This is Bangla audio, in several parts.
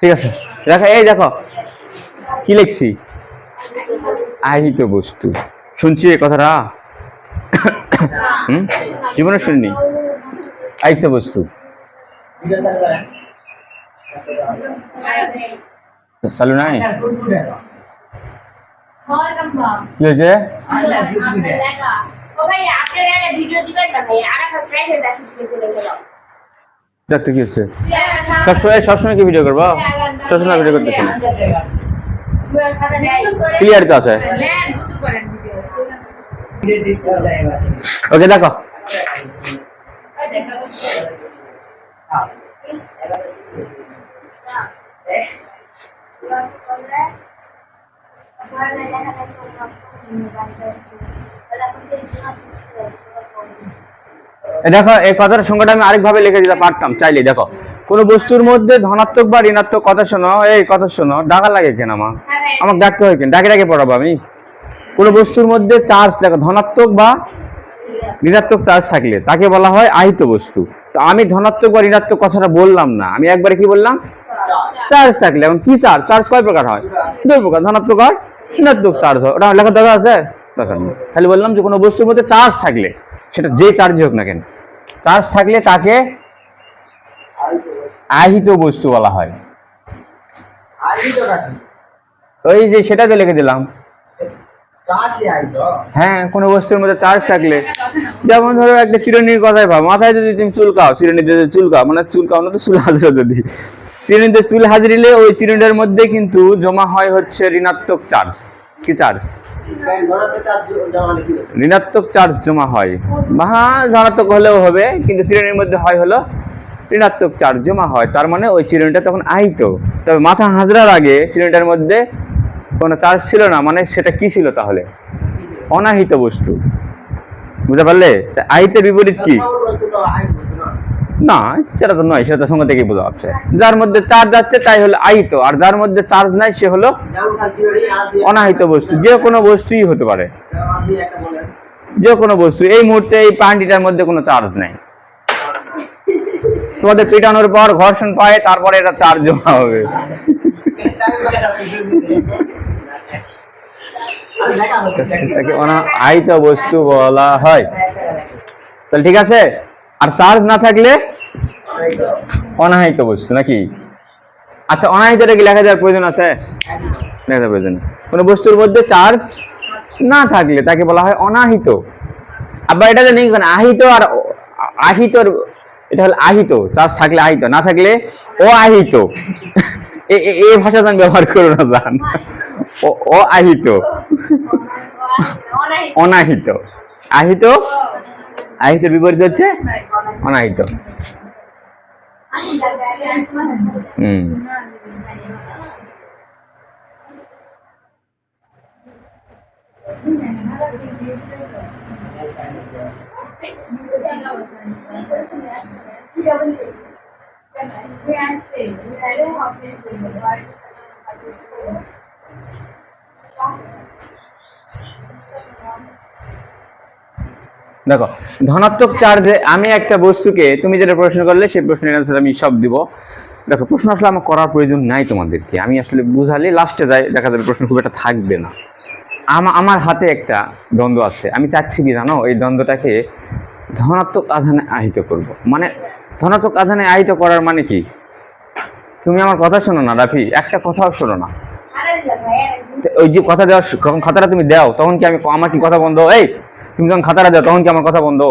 ঠিক আছে, দেখো এই দেখো কি লিখছি, আহিত বস্তু। শুনছি এই কথাটা? জীবনে শুনিনি। আহিত বস্তু চালু নাই, কি হয়েছে? দেখতে কি হচ্ছে? সবসময় কি ভিডিও করবো? সবসময় ভিডিও করতেছি না, ক্লিয়ার তো আছে। ওকে দেখো, দেখো এই কথার সংখ্যাটা আমি আরেকভাবে লিখে দিতে পারতাম চাইলে। দেখো, কোন বস্তুর মধ্যে ধনাত্মক বা ঋণাত্মক, কথা শোনো, এই কথা শোনো, ডাকা লাগে কেন আমাকে ডাকতে হয় কেন? ডাকে ডাকে পড়াবো আমি? কোন বস্তুর মধ্যে চার্জ, দেখো ধনাত্মক বা ঋণাত্মক চার্জ থাকলে তাকে বলা হয় আহিত বস্তু। তো আমি ধনাত্মক বা ঋণাত্মক কথাটা বললাম না, আমি একবারে কি বললাম? চার্জ থাকলে। এখন কি চার্জ? চার্জ কয় প্রকার হয়? দুই প্রকার, ধনাত্মক আর ঋণাত্মক চার্জ হয়। ওটা লেখার দরকার আছে? দরকার নেই। খালি বললাম যে কোনো বস্তুর মধ্যে চার্জ থাকলে, সেটা যে চার্জই হোক না কেন, চার্জ থাকলে তাকে আহিত বস্তু বলা হয়। ওই যে সেটা তো লিখে দিলাম। হ্যাঁ, কোনো বস্তুর মধ্যে চার্জ থাকলে, যেমন ধরো একটা চিরুনির কথাই ভাব, মাথায় যদি তুমি চুলকাও, চিরুনিতে চুলকাও, মানে চুলকাও না তো চুল হাজরা, যদি চিরুনিতে চুল হাজরিলে ওই চিরুনিটার মধ্যে কিন্তু জমা হয় হচ্ছে ঋণাত্মক চার্জ। কি চার্জ? ঋণাত্মক চার্জ জমা হয়। ধনাত্মক হলেও হবে, কিন্তু চিরুনির মধ্যে হয় হলো ঋণাত্মক চার্জ জমা হয়। তার মানে ওই চিরুনিটা তখন আহিত। তবে মাথা হাজরার আগে চিরুনিটার মধ্যে কোনো চার্জ ছিল না, মানে সেটা কি ছিল তাহলে? অনাহিত বস্তু। বুঝতে পারলে? আহিতের বিপরীত কি? না, সেটা তো নয়, সেটা তো সঙ্গে থেকেই বোঝা যাচ্ছে। যার মধ্যে চার্জ আছে তাই হলো আহিত, আর যার মধ্যে চার্জ নাই সে হলো অনাহিত বস্তু। যে কোনো বস্তুই হতে পারে, যে কোনো বস্তু। এই মুহূর্তে এই পান্ডিটার মধ্যে কোনো চার্জ নাই, তোমাদের পেটানোর পর ঘর্ষণ পায়, তারপরে এটা চার্জ জমা হবে। আহিত বস্তু বলা হয়। তাহলে ঠিক আছে। আর চার্জ না থাকলে অনাহিত বস্তু, নাকি? আচ্ছা, অনাহিতটা কি লেখা যাওয়ার প্রয়োজন আছে? লেখার প্রয়োজন। কোন বস্তুর মধ্যে চার্জ না থাকলে তাকে বলা হয় অনাহিত। আবার এটা জানি আহিত আর আহিতর, এটা হলো আহিত, চার্জ থাকলে আহিত, না থাকলে অআহিত। এই ভাষা জান ব্যবহার করো না, জান। অআহিত, অনাহিত। আহিত, আহিতের বিপরীত হচ্ছে অনাহিত। দেখো, ধনাত্মক চার্জে আমি একটা বস্তুকে, তুমি যেটা প্রশ্ন করলে সেই প্রশ্নের অ্যান্সার আমি সব দিব। দেখো, প্রশ্ন আসলে আমার করার প্রয়োজন নাই তোমাদেরকে, আমি আসলে বুঝালে লাস্টে যাই দেখা যাবে প্রশ্ন খুব একটা থাকবে না। আমার হাতে একটা দ্বন্দ্ব আছে, আমি চাচ্ছি কি জানো, এই দ্বন্দ্বটাকে ধনাত্মক আধানে আহিত করব। মানে ধনাত্মক আধানে আহিত করার মানে কি? তুমি আমার কথা শোনো না রাফি, একটা কথাও শোনো না। ওই যে কথা দেওয়ার, যখন খাতাটা তুমি দাও তখন কি আমার কি কথা বন্ধ? এই তুমি যখন খাতাটা দাও তখন কি আমার কথা বন্ধ?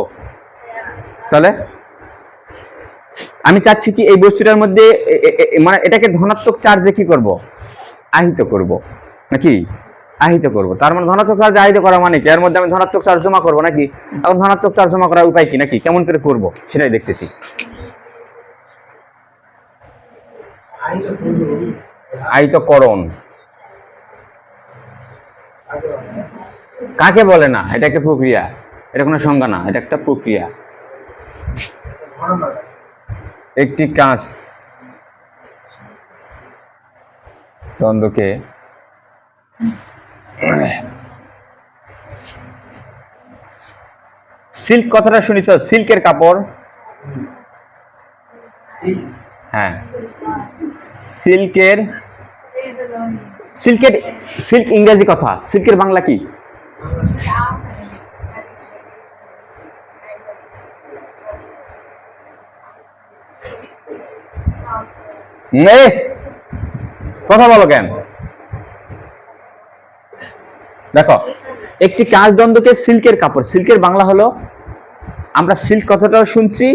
তাহলে আমি চাচ্ছি কি এই বস্তুটার মধ্যে, মানে এটাকে ধনাত্মক চার্জে কি করব? আহিত করব, নাকি? আহিত করব। তার মানে ধনাত্মক চার্জ আহিত করা মানে কি? এর মধ্যে আমি ধনাত্মক চার্জ জমা করব নাকি? এখন ধনাত্মক চার্জ জমা করার উপায় কি, নাকি কেমন করে করব সেটাই দেখতেছি। আহিতকরণ কাকে বলে? না, এটা একটা প্রক্রিয়া, এটা কোনো সংজ্ঞা না, এটা একটা প্রক্রিয়া। একটি কাঁচ দ্বন্দ্বকে সিল্ক, কথাটা শুনেছ? সিল্কের কাপড়, হ্যাঁ, সিল্কের সিল্কের সিল্ক ইংরেজি কথা, সিল্কের বাংলা কি? কথা বলো কেন? দেখো, একটি কাচদ্বন্দ্বকে সিল্কের কাপড়, সিল্কের বাংলা হলো, আমরা সিল্ক কথাটাও শুনছি,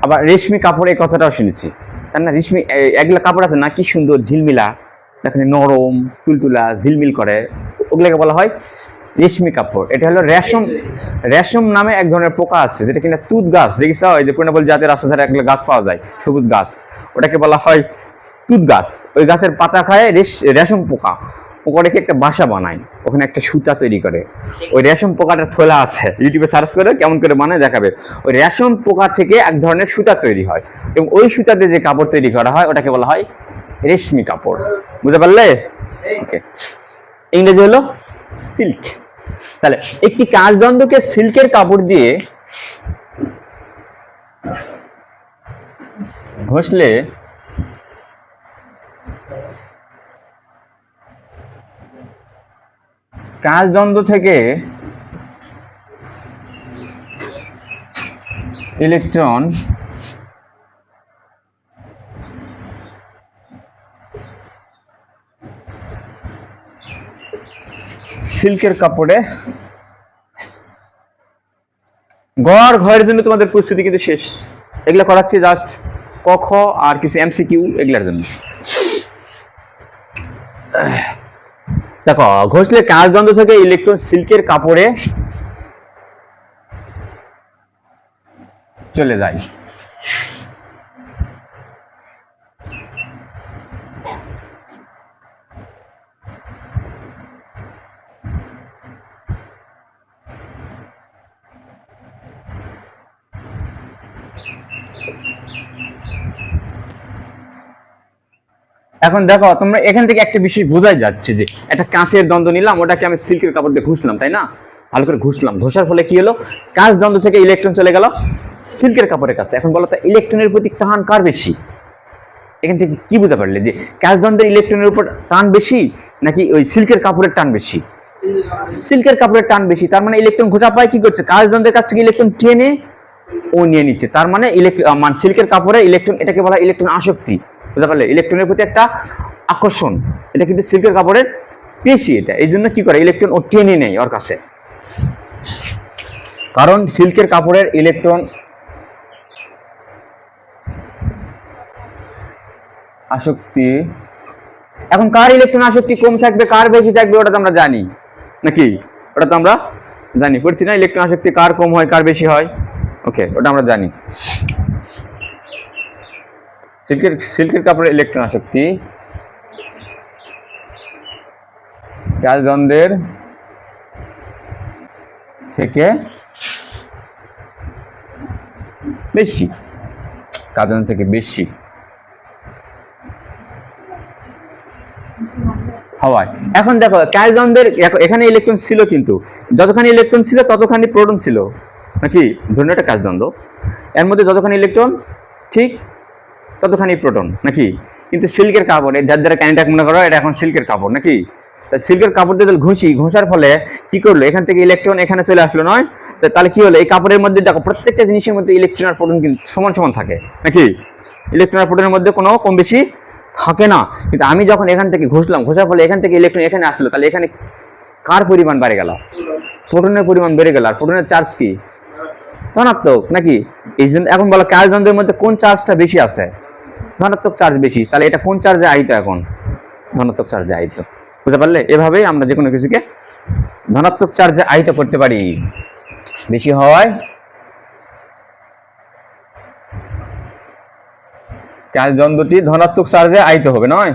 আবার রেশমি কাপড় এই কথাটাও শুনেছি, তাই না? রেশমি এগুলা কাপড় আছে না, কি সুন্দর ঝিলমিলা, দেখেন নরম তুলতুলা ঝিলমিল করে, ওগুলোকে বলা হয় রেশমি কাপড়। এটা হলো রেশম। রেশম নামে এক ধরনের পোকা আছে, যেটা কিনা তুত গাছ, দেখিস ওই যে পূর্ণবল জাতের রাস্তা ধারে একটা গাছ পাওয়া যায়, সবুজ গাছ, ওটাকে বলা হয় তুত গাছ। ওই গাছের পাতা খায় রেশম পোকা, ওটাকে একটা বাসা বানায়, ওখানে একটা সুতা তৈরি করে। ওই রেশম পোকাটা থোলা আছে, ইউটিউবে সার্চ করে কেমন করে বানায় দেখাবে। ওই রেশম পোকা থেকে এক ধরনের সুতা তৈরি হয়, এবং ওই সুতাতে যে কাপড় তৈরি করা হয় ওটাকে বলা হয় রেশমি কাপড়। বুঝতে পারলে? ওকে, ইংরেজি হলো সিল্ক। তাহলে একটি কাচদ্বন্দ্বকে সিল্কের কাপড় দিয়ে ঘষলে কাচদ্বন্দ্ব থেকে ইলেকট্রন সিল্কের কাপড়ে ঘর ঘরের জন্য তোমাদের প্রস্তুতি কিন্তু শেষ। এগুলো করাচ্ছি জাস্ট ক খ আর কিছু এমসিকিউ এগুলোর জন্য। দেখো, ঘষলে কাচদ্বন্দ্ব থেকে ইলেকট্রন সিল্কের কাপড়ে চলে যায়। এখন দেখো, তোমরা এখান থেকে একটা বিষয় বোঝাই যাচ্ছে যে একটা কাঁচের দ্বন্দ্ব নিলাম, ওটাকে আমি সিল্কের কাপড় দিয়ে ঘুষলাম, তাই না? ভালো করে ঘুষলাম, ঘষার ফলে কি হলো, কাঁচ দ্বন্দ্ব থেকে ইলেকট্রন চলে গেল সিল্কের কাপড়ের কাছে। এখন বলো তো, ইলেকট্রনের প্রতি টান কার বেশি? এখান থেকে কি বুঝতে পারলে যে কাঁচ দ্বন্দ্বের ইলেকট্রনের উপর টান বেশি নাকি ওই সিল্কের কাপড়ের টান বেশি? সিল্কের কাপড়ের টান বেশি। তার মানে ইলেকট্রন ঘোষা পায় কি করছে, কাঁচ দ্বন্দ্বের কাছ থেকে ইলেকট্রন টেনে ও নিয়ে নিচ্ছে। তার মানে সিল্কের কাপড়ে ইলেকট্রন, এটাকে বলা হয় ইলেকট্রন আসক্তি। বুঝতে পারলে? ইলেকট্রনের প্রতি একটা আকর্ষণ, এটা কিন্তু সিল্কের কাপড়ের বেশি। এটা এই জন্য কি করে, ইলেকট্রন ও টেনে নেয় ওর কাছে, কারণ সিল্কের কাপড়ের ইলেকট্রন আসক্তি। এখন কার ইলেকট্রন আসক্তি কম থাকবে, কার বেশি থাকবে, ওটা তো আমরা জানি নাকি? ওটা তো আমরা জানি, পড়ছি না, ইলেকট্রন আসক্তি কার কম হয় কার বেশি হয়। ওকে, ওটা আমরা জানি। সিল্কের কাপড়ের ইলেকট্রন আসক্তি কাচদ্বন্দ্বের থেকে বেশি, কাচদ্বন্দ্ব থেকে বেশি হওয়ায়। এখন দেখো, কাচদ্বন্দ্বের এখানে ইলেকট্রন ছিল, কিন্তু যতখানি ইলেকট্রন ছিল ততখানি প্রোটন ছিল নাকি? ধরুন এটা কাচদ্বন্দ্ব, এর মধ্যে যতখানি ইলেকট্রন ঠিক ততখানি প্রোটন নাকি? কিন্তু সিল্কের কাপড়, যার দ্বারা ক্যানিটাক মনে করো, এটা এখন সিল্কের কাপড় নাকি? সিল্কের কাপড় দিয়ে ঘষার ফলে কি করলো, এখান থেকে ইলেকট্রন এখানে চলে আসলো নয়? তাহলে কি হলো, এই কাপড়ের মধ্যে দেখো প্রত্যেকটা জিনিসের মধ্যে ইলেকট্রন আর প্রোটন কিন্তু সমান সমান থাকে নাকি? ইলেকট্রন আর প্রোটনের মধ্যে কোনো কম বেশি থাকে না। কিন্তু আমি যখন এখান থেকে ঘষলাম, ঘষার ফলে এখান থেকে ইলেকট্রন এখানে আসলো, তাহলে এখানে কার পরিমাণ বেড়ে গেল? প্রোটনের পরিমাণ বেড়ে গেল। আর প্রোটনের চার্জ কি? ধনাত্মক নাকি? এই জন্য এখন বলো, কাচদ্বন্দ্বের মধ্যে কোন চার্জটা বেশি আছে? ধনাত্মক চার্জ বেশি। তাহলে এটা কোন চার্জে আহিত? এখন ধনাত্মক চার্জে আহিত। বুঝতে পারলে? এভাবেই আমরা যে কোনো কিছুকে ধনাত্মক চার্জে আহিত করতে পারি। বেশি হয় কাচদ্বন্দ্বটি ধনাত্মক চার্জে আহিত হবে, নয়?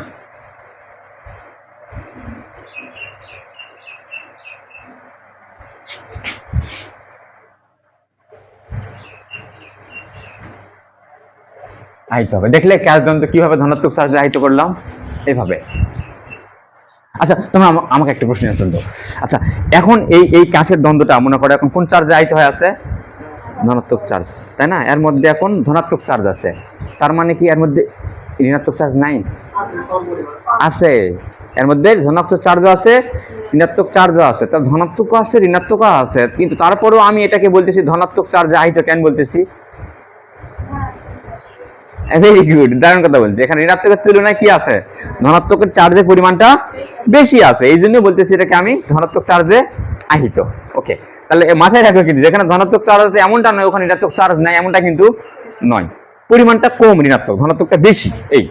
আহিত হবে। দেখলে কাচদ্বন্দ্ব কিভাবে ধনাত্মক চার্জে আহিত করলাম, এভাবে। আচ্ছা, তোমরা আমাকে একটা প্রশ্ন আনছো তো। আচ্ছা, এখন এই কাঁচের দ্বন্দ্বটা মনে করো এখন কোন চার্জে আহিত হয়ে আছে? ধনাত্মক চার্জ, তাই না? এর মধ্যে এখন ধনাত্মক চার্জ আছে, তার মানে কি এর মধ্যে ঋণাত্মক চার্জ নাই? আছে, এর মধ্যে ধনাত্মক চার্জও আছে, ঋণাত্মক চার্জও আছে। তা ধনাত্মকও আছে, ঋণাত্মকও আছে, কিন্তু তারপরেও আমি এটাকে বলতেছি ধনাত্মক চার্জে আহিত। কেন বলতেছি? ভেরি গুড, দারুণ কথা বলছি। এখানে ঋণাত্মকের তুলনায় কি আছে? ধনাত্মকের চার্জের পরিমাণটা বেশি আছে, এই জন্য বলতেছি এটাকে আমি ধনাত্মক চার্জে আহিত। ওকে, তাহলে মাথায় রাখো কিন্তু যেখানে ধনাত্মক চার্জ আছে এমনটা নয় ওখানে ঋণাত্মক চার্জ নাই, এমনটা কিন্তু নয়। পরিমাণটা কম ঋণাত্মক, ধনাত্মকটা বেশি। এই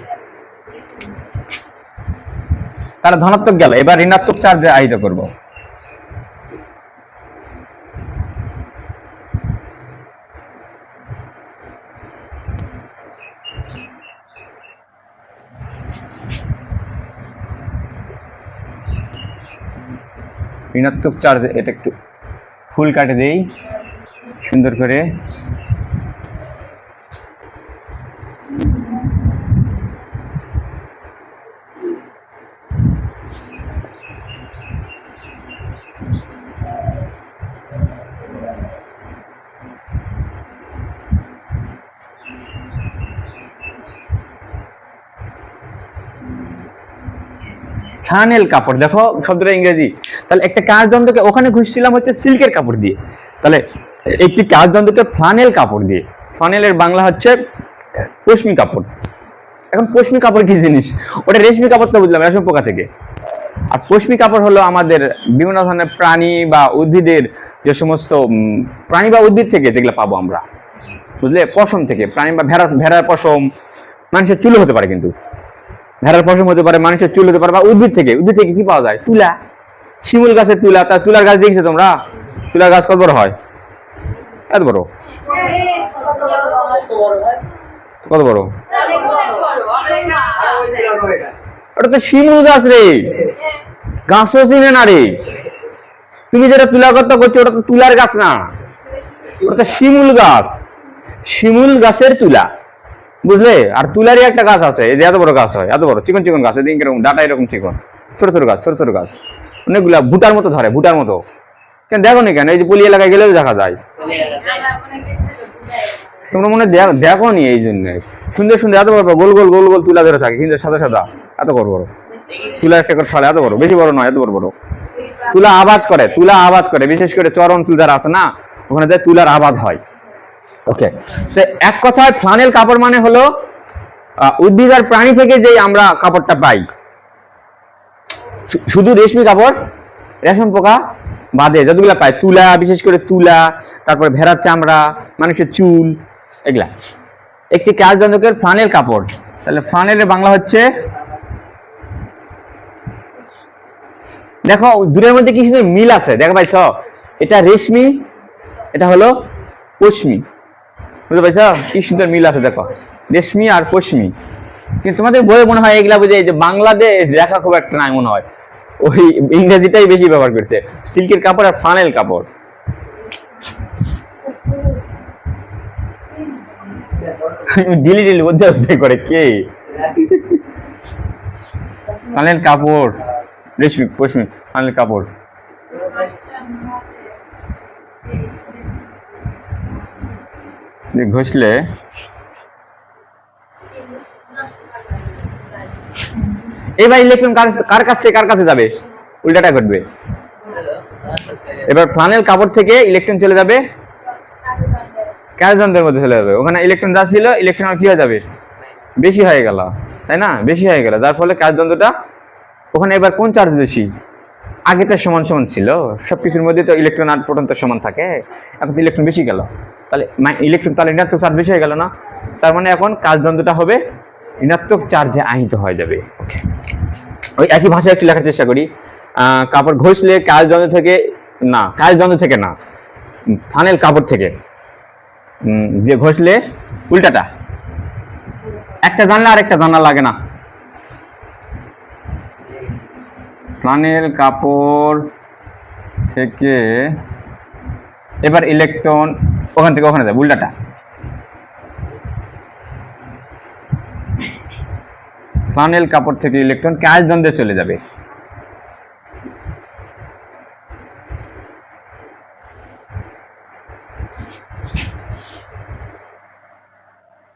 তারা ধনাত্মক গেল, এবার ঋণাত্মক চার্জে আহিত করব। ঋণাত্মক চার্জ, এটা একটু ফুল কাটে দেই সুন্দর করে। ফ্লানেল কাপড়, দেখো শব্দটা ইংরেজি। তাহলে একটা কাচযন্ত্রকে ওখানে ঘুষছিলাম হচ্ছে সিল্কের কাপড় দিয়ে, তাহলে একটি কাচযন্ত্রকে ফ্লানেল কাপড় দিয়ে। ফ্লানেলের বাংলা হচ্ছে পশমি কাপড়। এখন পশমি কাপড় কি জিনিস? ওটা রেশমি কাপড় তো বুঝলাম, রেশম পোকা থেকে। আর পশমি কাপড় হলো আমাদের বিভিন্ন ধরনের প্রাণী বা উদ্ভিদের যে সমস্ত প্রাণী বা উদ্ভিদ থেকে যেগুলো পাবো আমরা, বুঝলে, পশম থেকে, প্রাণী বা ভেড়ার পশম, মানুষের চুল হতে পারে, কিন্তু ভেড়ার পশম হতে পারে, মানুষের চুল হতে পারে, বা উদ্ভিদ থেকে কি পাওয়া যায়? তুলা, শিমুল গাছের তুলা। তার তুলার গাছ দেখেছো তোমরা? তুলার গাছ কত বড় হয়? এত বড়। কত বড়? ওটা তো শিমুল গাছ রে, গাছও চিনে না রে। তুমি যেটা তুলার কথা করছো ওটা তো তুলার গাছ না, ওটা তো শিমুল গাছ, শিমুল গাছের তুলা, বুঝলে? আর তুলারই একটা গাছ আছে, এই যে এত বড় গাছ হয়, এত বড় চিকন চিকন গাছ, এদিকে এরকম ডাটা এরকম চিকন, ছোট ছোট গাছ, ছোট ছোট গাছ, অনেকগুলা ভুটার মতো ধরে, ভুটার মতো। কেন দেখো নি? কেন এই যে পলি এলাকায় গেলেও দেখা যায়। তোমরা মনে দেখো নি, এই জন্য সুন্দর সুন্দর এত বড় গোল গোল গোল গোল তুলা ধরে থাকে, কিন্তু সাদা সাদা, এত বড় বড় তুলা একটা করে ছড়ে, এত বড়, বেশি বড় নয়, এত বড় বড় তুলা আবাদ করে, তুলা আবাদ করে, বিশেষ করে চরণ তুলার আছে না, ওখানে তুলার আবাদ হয়। ওকে, তো এক কথায় ফ্লানেল কাপড় মানে হলো উদ্ভিদ আর প্রাণী থেকে যে আমরা কাপড়টা পাই, শুধু রেশমি কাপড়, রেশম পোকা বাদে যতগুলা পাই, তুলা, বিশেষ করে তুলা, তারপরে ভেড়ার চামড়া, মানুষের চুল, এগুলা একটি কাচযন্ত্রের ফ্লানেল কাপড়। তাহলে ফ্লানেলের বাংলা হচ্ছে, দেখো দূরের মধ্যে কি সুন্দর মিল আছে, দেখা পাইছ? এটা রেশমি, এটা হলো পশমি, বুঝতে পারছ? কি সুন্দর মিল আছে, দেখো, রেশমি আর পশমি। কিন্তু তোমাদের বইয়ে মনে হয় এগুলা বুঝে যে বাংলাদেশ লেখা খুব একটা নাই, মনে হয় ওই ইংরেজিটাই বেশি ব্যবহার করছে, সিল্কের কাপড় আর ফ্লানেল কাপড়। ডিলি ডিলি মধ্যে করে কে? ফ্লানেল কাপড়, রেশমি পশমি, ফ্লানেল কাপড়। ঘষলে এবার ইলেকট্রন কার কাছে যাবে? উল্টাটা ঘটবে। এবার ফ্লানেল কাপড় থেকে ইলেকট্রন চলে যাবে কাচযন্ত্রের মধ্যে চলে যাবে। ওখানে ইলেকট্রন যা ছিল, ইলেকট্রন কি হয়ে যাবে? বেশি হয়ে গেল, তাই না? বেশি হয়ে গেল, যার ফলে কাচযন্ত্রটা ওখানে এবার কোন চার্জ বেশি? আগে তো সমান সমান ছিল, সবকিছুর মধ্যে তো ইলেকট্রন আর প্রোটন তো সমান থাকে, এখন তো ইলেকট্রন বেশি গেল, তাহলে ইলেকট্রন, তাহলে ঋণাত্মক চার্জ বেশি হয়ে গেল না? তার মানে এখন কাচযন্ত্রটা হবে ঋণাত্মক চার্জে আহিত হয়ে যাবে। ওকে, ওই একই ভাষায় একটু লেখার চেষ্টা করি। কাপড় ঘষলে কাচযন্ত্র থেকে না, ফ্লানেল কাপড় থেকে যে ঘষলে উল্টাটা, একটা জানলে আর একটা জানা লাগে না। ফ্লানেল কাপড় থেকে এবার ইলেকট্রন ওখান থেকে ওখানে যাবে, উল্টাটা। ফ্লানেল কাপড় থেকে ইলেকট্রন কাচযন্ত্রে চলে যাবে।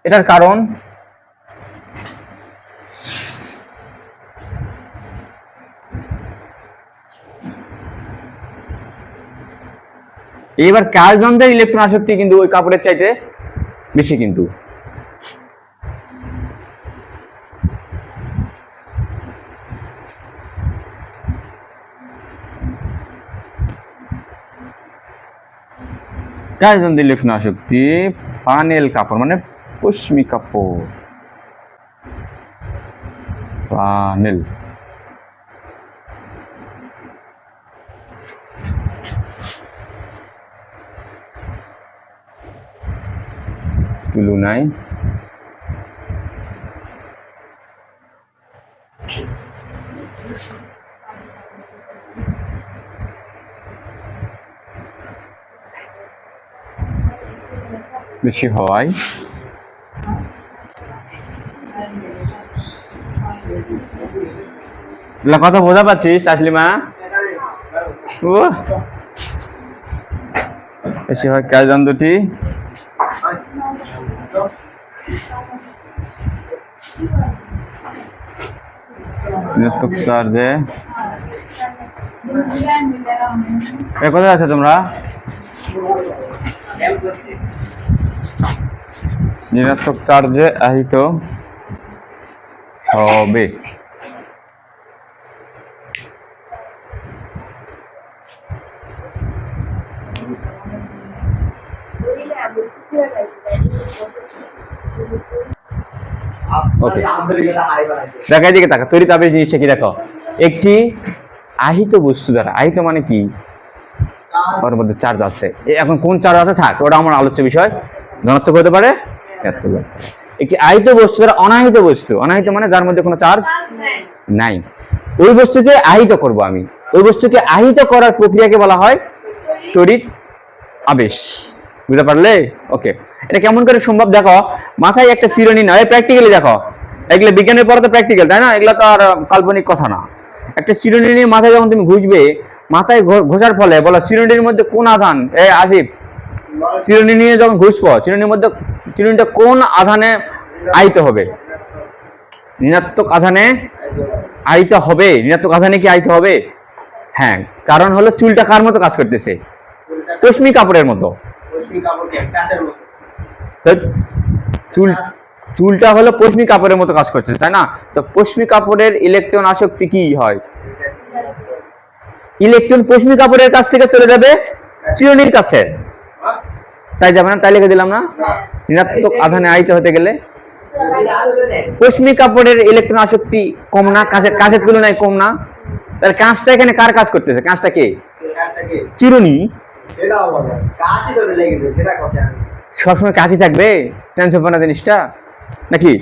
এটার কারণ এবার কাজ দ্বন্দ্বের ইলেকট্রন আসক্তি কিন্তু ওই কাপড়ের চাইতে বেশি কিন্তু। কাজ দ্বন্দ্বের ইলেকট্রন আসক্তি ফানেল কাপড় মানে পশমি কাপড়, ফানেল। তুলনায় বেশি হওয়ায় কথা বোঝা পাচ্ছিস তাসলিমা? ও বেশি হয় কাজ দ্বন্দ্বটি ঋণাত্মক চার্জে। কোথায় আছো তোমরা? ঋণাত্মক চার্জে আহিত হবে। দেখা দিকে তাকা, তড়িৎ আবেশ জিনিসটা কি দেখো, একটি আহিত বস্তু দ্বারা, আহিত মানে কি ওর মধ্যে চার্জ আছে, এখন কোন চার্জ আছে থাক, ওটা আমার আলোচ্য বিষয়, ধনাত্মক হতে পারে ঋণাত্মক। একটি আহিত বস্তু দ্বারা অনাহিত বস্তু, অনাহিত মানে যার মধ্যে কোনো চার্জ নাই, ওই বস্তুকে আহিত করব আমি, ওই বস্তুকে আহিত করার প্রক্রিয়াকে বলা হয় তড়িৎ আবেশ। বুঝতে পারলে? ওকে, এটা কেমন করে সম্ভব দেখো, মাথায় একটা চিরুনি নয়, প্র্যাকটিক্যালি দেখো, এগুলো বিজ্ঞানের পরে তো প্র্যাকটিক্যাল, তাই না? এগুলো তো আর কাল্পনিক কথা না। একটা চিরুনি নিয়ে মাথায় যখন তুমি ঘুষবে, মাথায় ঘষার ফলে বলো চিরুনির মধ্যে কোন আধান, আসিফ চিরুনি নিয়ে যখন ঘুষবো, চিরুনির মধ্যে চিরুনিটা কোন আধানে আহিত হবে? ঋণাত্মক আধানে আহিত হবে। ঋণাত্মক আধানে কি আহিত হবে? হ্যাঁ, কারণ হলো চুলটা কার মতো কাজ করতেছে? পশমি কাপড়ের মতো। চুলটা হলো পশমি কাপড়ের মতো কাজ করছে, তাই না? তো পশমি কাপড়ের ইলেকট্রন আসক্তি কি হয়? ইলেকট্রন পশমি কাপড়ের কাছ থেকে চলে যাবে চিরুনির কাছে, তাই যাবে না? তাই লিখে দিলাম না? ঋণাত্মক আধানে আহিত হতে গেলে পশমি কাপড়ের ইলেকট্রন আসক্তি কম না, কাঁচের তুলনায় কম না? তাহলে কাঁচটা এখানে কার কাজ করতেছে? কাঁচটা কে? চিরুনি। সবসময় কাঁচই থাকবে টেনশন না জিনিসটা নাকি?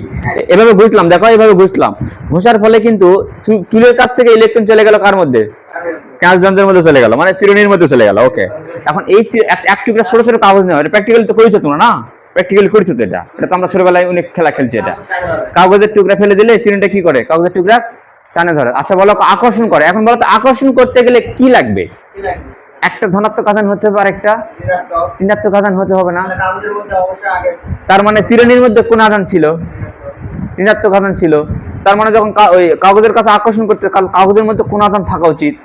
এভাবে বুঝলাম, দেখো এভাবে বুঝলাম, ঘষার ফলে কিন্তু চুলের কাছ থেকে ইলেকট্রন চলে গেল কার মধ্যে? কাঁচ যন্ত্রের মধ্যে চলে গেল, মানে চিরুনির মধ্যে চলে গেল। ওকে, এখন এই এক টুকরা ছোট ছোট কাগজ নেওয়া, এটা প্র্যাকটিক্যালি তো করেছো তোমরা না? প্র্যাকটিক্যালি করেছো তো, এটা তো আমরা ছোটবেলায় অনেক খেলা খেলছি। এটা কাগজের টুকরা ফেলে দিলে চিরুনিটা কি করে? কাগজের টুকরা টানে ধরে। আচ্ছা বলো, আকর্ষণ করে। এখন বলো তো আকর্ষণ করতে গেলে কি লাগবে? একটা ধনাত্মক আধান হতে পারে, একটা ঋণাত্মক আধান হতে হবে না? তার মানে চিরুনির মধ্যে কোন আধান ছিল? ঋণাত্মক আধান ছিল। তার মানে যখন ওই কাগজের কাছে আকর্ষণ করতে, কাগজের মধ্যে কোন আধান থাকা উচিত?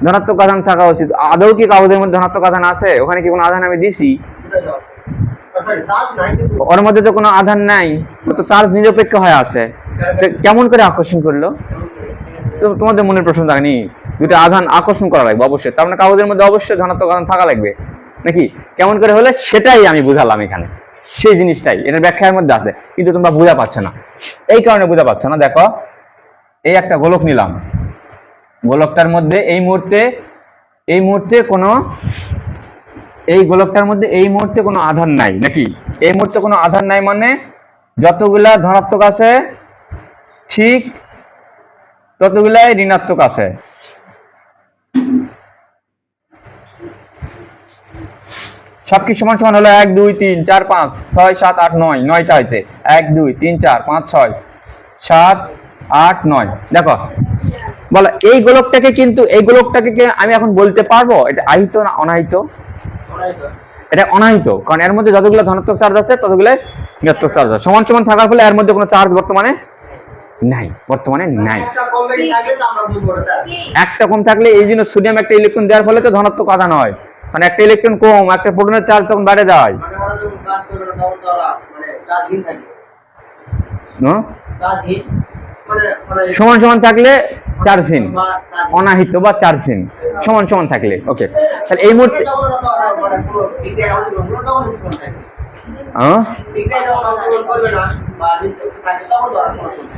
ধনাত্মক আধান থাকা উচিত। আদৌ কি কাগজের মধ্যে ধনাত্মক আধান আছে? ওখানে কি কোনো আধান আমি দিছি? ওর মধ্যে তো কোনো আধান নাই, ও তো চার্জ নিরপেক্ষ হয়ে আছে। কেমন করে আকর্ষণ করলো? তো তোমাদের মনের প্রশ্ন থাকেনি, দুটো আধান আকর্ষণ করা লাগবে অবশ্যই, তার মানে কাগজের মধ্যে অবশ্যই ধনাত্মক আধান থাকা লাগবে নাকি? কেমন করে হলে সেটাই আমি বুঝালাম এখানে, সেই জিনিসটাই এটার ব্যাখ্যার মধ্যে আছে, কিন্তু তোমরা বোঝা পাচ্ছ না। এই কারণে বোঝা পাচ্ছ না, দেখো এই একটা গোলক নিলাম, গোলকটার মধ্যে এই মুহূর্তে কোনো, এই গোলকটার মধ্যে এই মুহূর্তে কোনো আধান নাই নাকি? এই মুহূর্তে কোনো আধান নাই মানে যতগুলা ধনাত্মক আছে ঠিক ততগুলাই ঋণাত্মক আছে। সবকিছু সমান সমান হলো 1 2 3 4 5 6 7 8 9, 9টা হয়েছে। 1 2 3 4 5 6 7 8 9। দেখো বলো এই গোলকটাকে, কিন্তু এই গোলকটাকে আমি এখন বলতে পারবো এটা আহিত না অনাহিত? এটা অনাহিত, কারণ এর মধ্যে যতগুলো ধনাত্মক চার্জ আছে ততগুলো ঋণাত্মক চার্জ আছে। সমান সমান থাকার ফলে এর মধ্যে কোনো চার্জ বর্তমানে নাই, একটা কম থাকলে এই জন্য সোডিয়াম একটা ইলেকট্রন দেওয়ার ফলে তো ধনাত্মক আধান হয়, মানে একটা ইলেকট্রন কম, একটা প্রোটনের চার্জ তখন বেড়ে যায়। মানে ওরা যখন কাজ করবে না তখন তো ওরা মানে চার্জহীন থাকে। হ্যাঁ, চার্জহীন মানে সমান সমান থাকলে চার্জহীন, অনাহিত বা চার্জহীন, সমান সমান থাকলে। ওকে, তাহলে এই মুহূর্তে তখন ওরা তো মানে পুরো বিক্রিয়া অংশগ্রহণ তখন সমান থাকে। হ্যাঁ বিক্রিয়া যখন অংশগ্রহণ করবে না বা নির্দিষ্ট থাকে তখন তো ওরা সমান থাকে।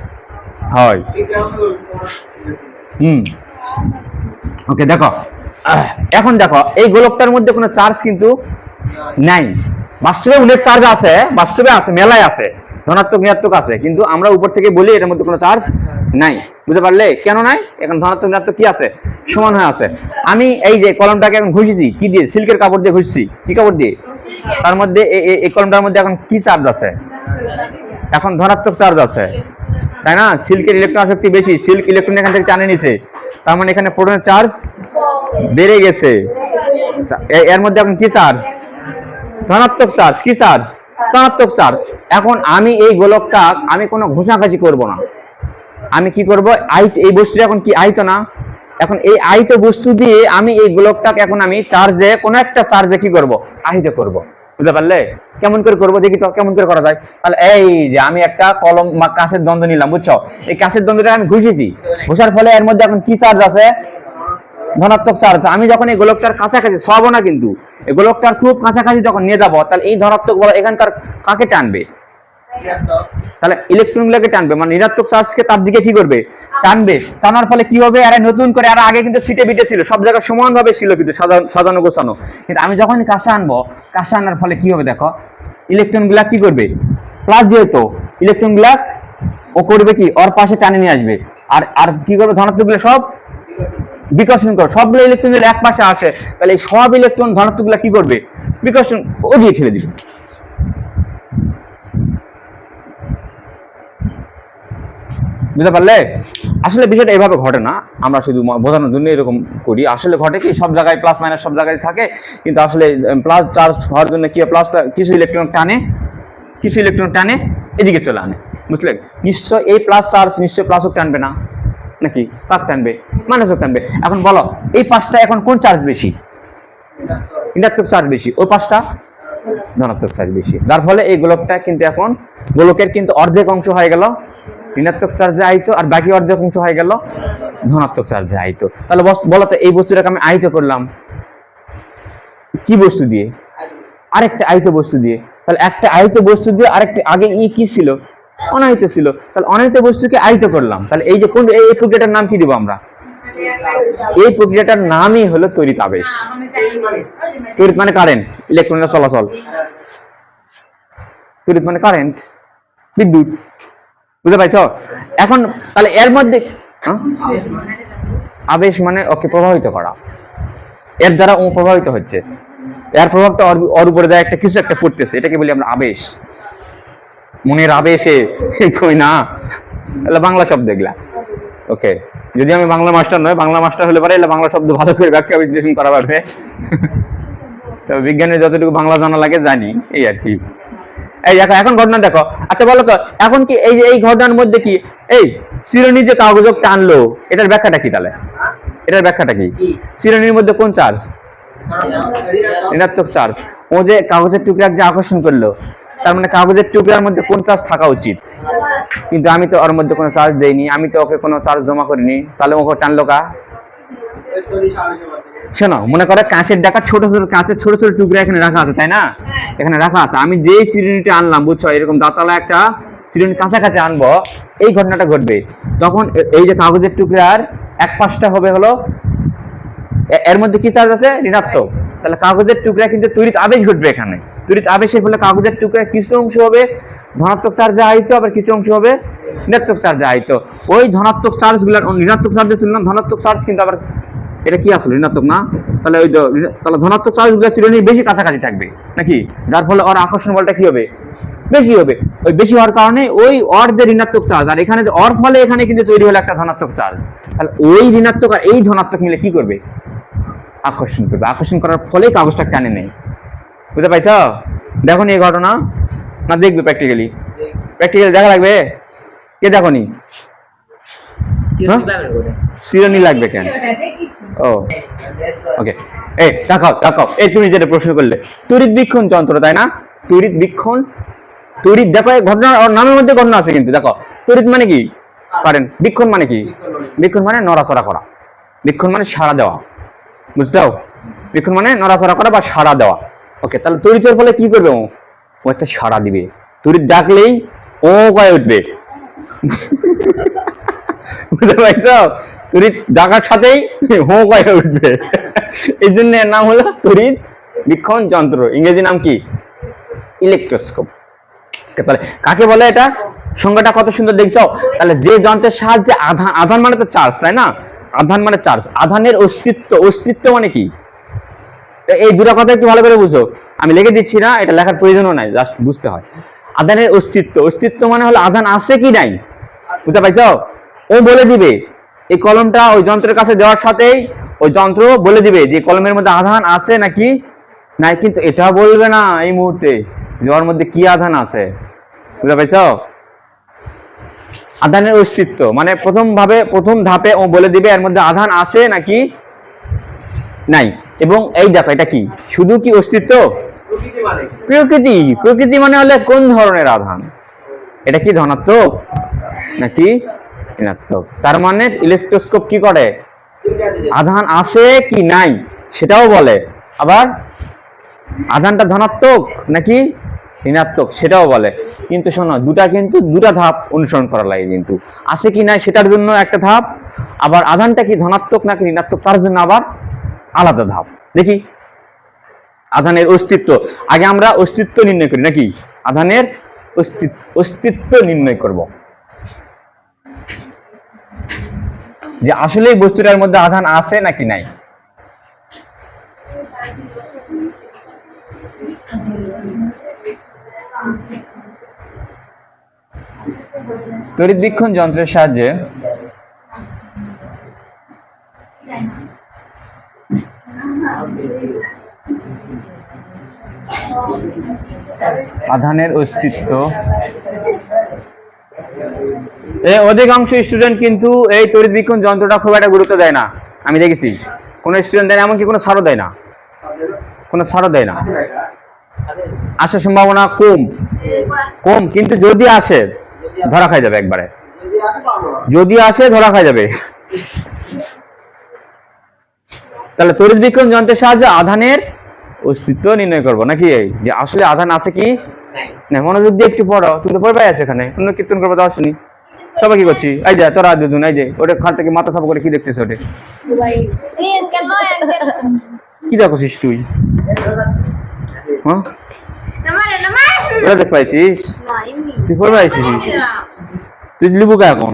হয়। বিক্রিয়া অংশগ্রহণ ওকে, দেখো এখন দেখো এই গোলকটার মধ্যে কোনো চার্জ কিন্তু নাই। বাস্তবে অনেক চার্জ আছে, বাস্তবে আছে, মেলায় আছে, ধনাত্মক ঋণাত্মক আছে, কিন্তু আমরা উপর থেকে বলি এটার মধ্যে কোনো চার্জ নাই। বুঝতে পারলে কেন নাই? এখন ধনাত্মক ঋণাত্মক কি আছে? সমান হয়ে আছে। আমি এই যে কলমটাকে এখন ঘুষিছি কি দিয়ে? সিল্কের কাপড় দিয়ে ঘুষছি। কি কাপড় দিয়ে? তার মধ্যে এই কলমটার মধ্যে এখন কি চার্জ আছে? এখন ধনাত্মক চার্জ আছে, তাই না? সিল্কের ইলেকট্রন আসক্তি বেশি, সিল্ক ইলেকট্রন এখান থেকে টানে নিছে, তার মানে এখানে প্রোটনের চার্জ বেড়ে গেছে। এর মধ্যে এখন কি চার্জ? ধনাত্মক চার্জ। কি চার্জ? ধনাত্মক চার্জ। এখন আমি এই গোলকটা আমি কোনো ঘষাঘষি করব না, আমি কি করব? এই বস্তুটা এখন কি আয়ত না? এখন এই আয়ত বস্তু দিয়ে আমি এই গোলকটাকে এখন আমি চার্জে, কোনো একটা চার্জে কি করব? আহিত করব। বুঝতে পারলে? কেমন করে করবো দেখি তো, কেমন করে করা যায়। তাহলে এই যে আমি একটা কলম বা কাঁচের দ্বন্দ্ব নিলাম, বুঝছো? এই কাঁচের দ্বন্দ্বটা আমি ঘুষেছি, ঘষার ফলে এর মধ্যে এখন কি চার্জ আছে? ধনাত্মক চার্জ। আমি যখন এই গোলকটার কাছাকাছি সরাবো না, কিন্তু এই গোলকটার খুব কাছাকাছি যখন নিয়ে যাবো, তাহলে এই ধনাত্মক বল এখানকার কাকে টানবে? তাহলে ইলেকট্রন গুলোকে টানবে, মানে ঋণাত্মক চার্জকে তার দিকে কি করবে? টানবে। টানার ফলে কি হবে? আরে নতুন করে, আর আগে কিন্তু সিটে বিটে ছিল, সব জায়গায় সমান ভাবে ছিল, কিন্তু সাজানো গোছানো। কিন্তু আমি যখন কাছে আনবো, কাছে আনার ফলে কি হবে দেখো, ইলেকট্রন গুলা কি করবে? প্লাস যেহেতু ইলেকট্রন গুলা ও করবে কি? ওর পাশে টানে নিয়ে আসবে। আর আর কি করবে? ধনাত্মক গুলো সব বিকর্ষণ করবে। সবগুলো ইলেকট্রন যদি এক পাশে আসে, তাহলে এই সব ইলেকট্রন ধনাত্মক গুলা কি করবে? বিকর্ষণ ও দিয়ে ঠেলে দিবে। বুঝতে পারলে? আসলে বিষয়টা এভাবে ঘটে না, আমরা শুধু বোঝানোর জন্য এরকম করি। আসলে ঘটে কি, সব জায়গায় প্লাস মাইনাস সব জায়গায় থাকে, কিন্তু আসলে প্লাস চার্জ হওয়ার জন্য কি প্লাসটা কিছু ইলেকট্রন টানে, কিছু ইলেকট্রন টানে এদিকে চলে আনে। বুঝলে? নিশ্চয় এই প্লাস চার্জ নিশ্চয় প্লাসও টানবে না, নাকি প্লাস টানবে, মাইনাসও টানবে। এখন বলো এই পাঁচটা এখন কোন চার্জ বেশি? ঋণাত্মক চার্জ বেশি, ওই পাঁচটা ধনাত্মক চার্জ বেশি। যার ফলে এই গোলকটা কিন্তু এখন গোলকের কিন্তু অর্ধেক অংশ হয়ে গেল ঋণাত্মক চার্জে আহিত, আর বাকি অর্ধেক অংশ হয়ে গেল ধনাত্মক চার্জে আহিত। তাহলে বলো তো এই বস্তুটাকে আমি আহিত করলাম কি বস্তু দিয়ে? আরেকটা আহিত বস্তু দিয়ে। তাহলে একটা আহিত বস্তু দিয়ে আরেকটা, আগে কি ছিল? অনাহিত ছিল। তাহলে অনাহিত বস্তুকে আহিত করলাম। তাহলে এই যে কোন এই প্রক্রিয়াটার নাম কি দিব আমরা? এই প্রক্রিয়াটার নামই হলো তড়িৎ আবেশ। তড়িৎ মানে কারেন্ট, ইলেকট্রনের চলাচল। তড়িৎ মানে কারেন্ট, বিদ্যুৎ। বুঝতে পারছো? এখন তাহলে এর মধ্যে আবেশ মানে ওকে প্রভাবিত করা, এর দ্বারা ও প্রভাবিত হচ্ছে, এর প্রভাবটা ওর উপরে দেয়, একটা কিছু একটা পড়তেছে, এটাকে বলি আমরা আবেশ। মনের আবেশে কই না, তাহলে বাংলা শব্দ এগুলা। ওকে, যদি আমি বাংলা মাস্টার নয়, বাংলা মাস্টার হলে পারে এলে বাংলা শব্দ ভালো করে ব্যাখ্যা বিশ্লেষণ করা পারবে। তবে বিজ্ঞানের যতটুকু বাংলা জানা লাগে জানি, এই আর কি। এই দেখো এখন ঘটনা দেখো। আচ্ছা বলো তো, এখন কি এই যে এই ঘটনার মধ্যে কি এই চিরুনি যে কাগজ টানলো, এটার ব্যাখ্যাটা কি? তাহলে এটার ব্যাখ্যাটা কি? চিরুনির মধ্যে কোন চার্জ? ঋণাত্মক চার্জ। ও যে কাগজের টুকরা যে আকর্ষণ করলো, তার মানে কাগজের টুকরার মধ্যে কোন চার্জ থাকা উচিত? কিন্তু আমি তো ওর মধ্যে কোনো চার্জ দেইনি, আমি তো ওকে কোনো চার্জ জমা করিনি, তাহলে ওকে টানলো কা? শোনো, মনে করে কাঁচের ডাকা ছোট ছোট, কাঁচের ছোট ছোট টুকরা এখানে রাখা আছে, তাই না? এখানে রাখা আছে। আমি যেই চিরুনিটা আনলাম, বুঝছো, এরকম দাঁতালা একটা চিরুনি কাছাকাছি আনবো, এই ঘটনাটা ঘটবে। তখন এই যে কাগজের টুকরার এক পাশটা হবে হলো, এর মধ্যে কি চার্জ আছে? ঋণাত্মক। তাহলে কাগজের টুকরা কিন্তু তড়িৎ আবেশ ঘটবে এখানে। তড়িৎ আবেশের ফলে কাগজের টুকরা কিছু অংশ হবে ধনাত্মক চার্জে আহিত, আবার কিছু অংশ হবে ঋণাত্মক চার্জে আহিত। ওই ধনাত্মক চার্জ গুলো ঋণাত্মক চার্জে ছিল না, ধনাত্মক চার্জ কিন্তু আবার এটা কি আসলে ঋণাত্মক না, তাহলে ওই তাহলে ধনাত্মক চার্জ গুলো চিরুনি বেশি কাছাকাছি থাকবে নাকি, যার ফলে ওর আকর্ষণ বলটা কি হবে? বেশি হবে। ওই বেশি হওয়ার কারণে ওই অর যে ঋণাত্মক চার্জ, আর এখানে অর ফলে এখানে কিন্তু তৈরি হলো একটা ধনাত্মক চার্জ। তাহলে ওই ঋণাত্মক আর এই ধনাত্মক মিলে কি করবে? আকর্ষণ করবে। আকর্ষণ করার ফলে কাগজটা টানে নেয়। বুঝতে পারছ? দেখো নি এই ঘটনা, না দেখবে প্র্যাকটিক্যালি? প্র্যাকটিক্যালি দেখা লাগবে। কে দেখো নি? চিরুনি ব্যবহার করে চিরুনি লাগবে কেন? ও ওকে, এই দেখাও দেখাও, এই তুমি যেটা প্রশ্ন করলে তড়িৎ বীক্ষণ যন্ত্র, তাই না? তড়িৎ বীক্ষণ, তড়িৎ দেখো এই ঘটনা ওর নামের মধ্যে ঘটনা আছে কিন্তু দেখো, তড়িৎ মানে কি কারেন্ট, বীক্ষণ মানে কি? বীক্ষণ মানে নড়াচড়া করা, বীক্ষণ মানে সাড়া দেওয়া, বুঝতে পারো? বীক্ষণ মানে নড়াচড়া করা বা সাড়া দেওয়া। ওকে, তাহলে তড়িতের ফলে কি করবে? ও একটা সাড়া দিবে, তড়িৎ ডাকলেই ও কয়ে উঠবে, বুঝতে পারছো? তড়িৎ ডাকার সাথেই হো কয়ে উঠবে, এই জন্য এর নাম হলো তড়িৎ বীক্ষণ যন্ত্র, ইংরেজি নাম কি? ইলেকট্রোস্কোপ। তাহলে কাকে বলে এটা? সংজ্ঞাটা কত সুন্দর দেখছো? তাহলে যে যন্ত্রের সাহায্যে আধান, আধান মানে তো চার্জ, তাই না? আধান মানে চার্জ, আধানের অস্তিত্ব, অস্তিত্ব মানে কি? এই দুটো কথা একটু ভালো করে বুঝো, আমি লিখে দিচ্ছি না, এটা লেখার প্রয়োজনও নাই, জাস্ট বুঝতে হয়। আধানের অস্তিত্ব, অস্তিত্ব মানে হলো আধান আছে কি নাই, বুঝতে পারছো? ও বলে দিবে, এই কলমটা ওই যন্ত্রের কাছে দেওয়ার সাথেই ওই যন্ত্র বলে দিবে যে কলমের মধ্যে আধান আছে নাকি নাই, কিন্তু এটা বলবে না এই মুহূর্তে যে ওর মধ্যে কি আধান আছে, বুঝতে পারছো? আধানের অস্তিত্ব মানে প্রথম ধাপে ও বলে দিবে এর মধ্যে আধান আছে নাকি নাই। এবং এই দেখো এটা কি, শুধু কি অস্তিত্ব? প্রকৃতি মানে প্রকৃতি, প্রকৃতি মানে হলে কোন ধরনের আধান, এটা কি ধনাত্মক নাকি ঋণাত্মক? তার মানে ইলেকট্রোস্কোপ কি করে? আধান আছে কি নাই সেটাও বলে, আবার আধানটা ধনাত্মক নাকি ঋণাত্মক সেটাও বলে। কিন্তু শোনো, দুটা ধাপ অনুসরণ করা লাগে, কিন্তু আছে কি নাই সেটার জন্য একটা ধাপ, আবার আধানটা কি ধনাত্মক নাকি ঋণাত্মক তার জন্য আবার আলাদা ধাপ। দেখি আধানের অস্তিত্ব, আগে আমরা অস্তিত্ব নির্ণয় করি নাকি? আধানের অস্তিত্ব নির্ণয় করব, যে আসলে বস্তুটার মধ্যে আধান আছে নাকি নাই। তড়িৎ বীক্ষণ যন্ত্রের সাহায্যে আধানের অস্তিত্ব, অধিকাংশ স্টুডেন্ট কিন্তু এই তড়িৎ বীক্ষণ যন্ত্রটা খুব একটা গুরুত্ব দেয় না, আমি দেখেছি কোনো স্টুডেন্ট দেয় না, এমনকি কোনো ছাড়ও দেয় না, কোনো ছাড়ও দেয় না, আসার সম্ভাবনা কম কম, কিন্তু যদি আসে ধরা খাই যাবে একবারে, যদি আসে ধরা খাই যাবে। তাহলে তড়িৎ বীক্ষণ যন্ত্রের সাহায্যে আধানের অস্তিত্ব নির্ণয় করবো নাকি, এই যে আসলে আধান আছে কি না। মনোযোগ দিয়ে একটু পড়ো, তুমি তো পড়বাই আছে এখানে, অন্য কীর্তন করবো দাও শুনি। সবাই কি করছি? এই যে তোরা দুজন, এই যে ওটা খান থেকে মাথা সাফা করে কি দেখতেছ? ওটা কি দেখছিস তুই? হ্যাঁ ওটা দেখ পাইছিস? তুই পড়বে আইছিস, তুই লিবুকা এখন।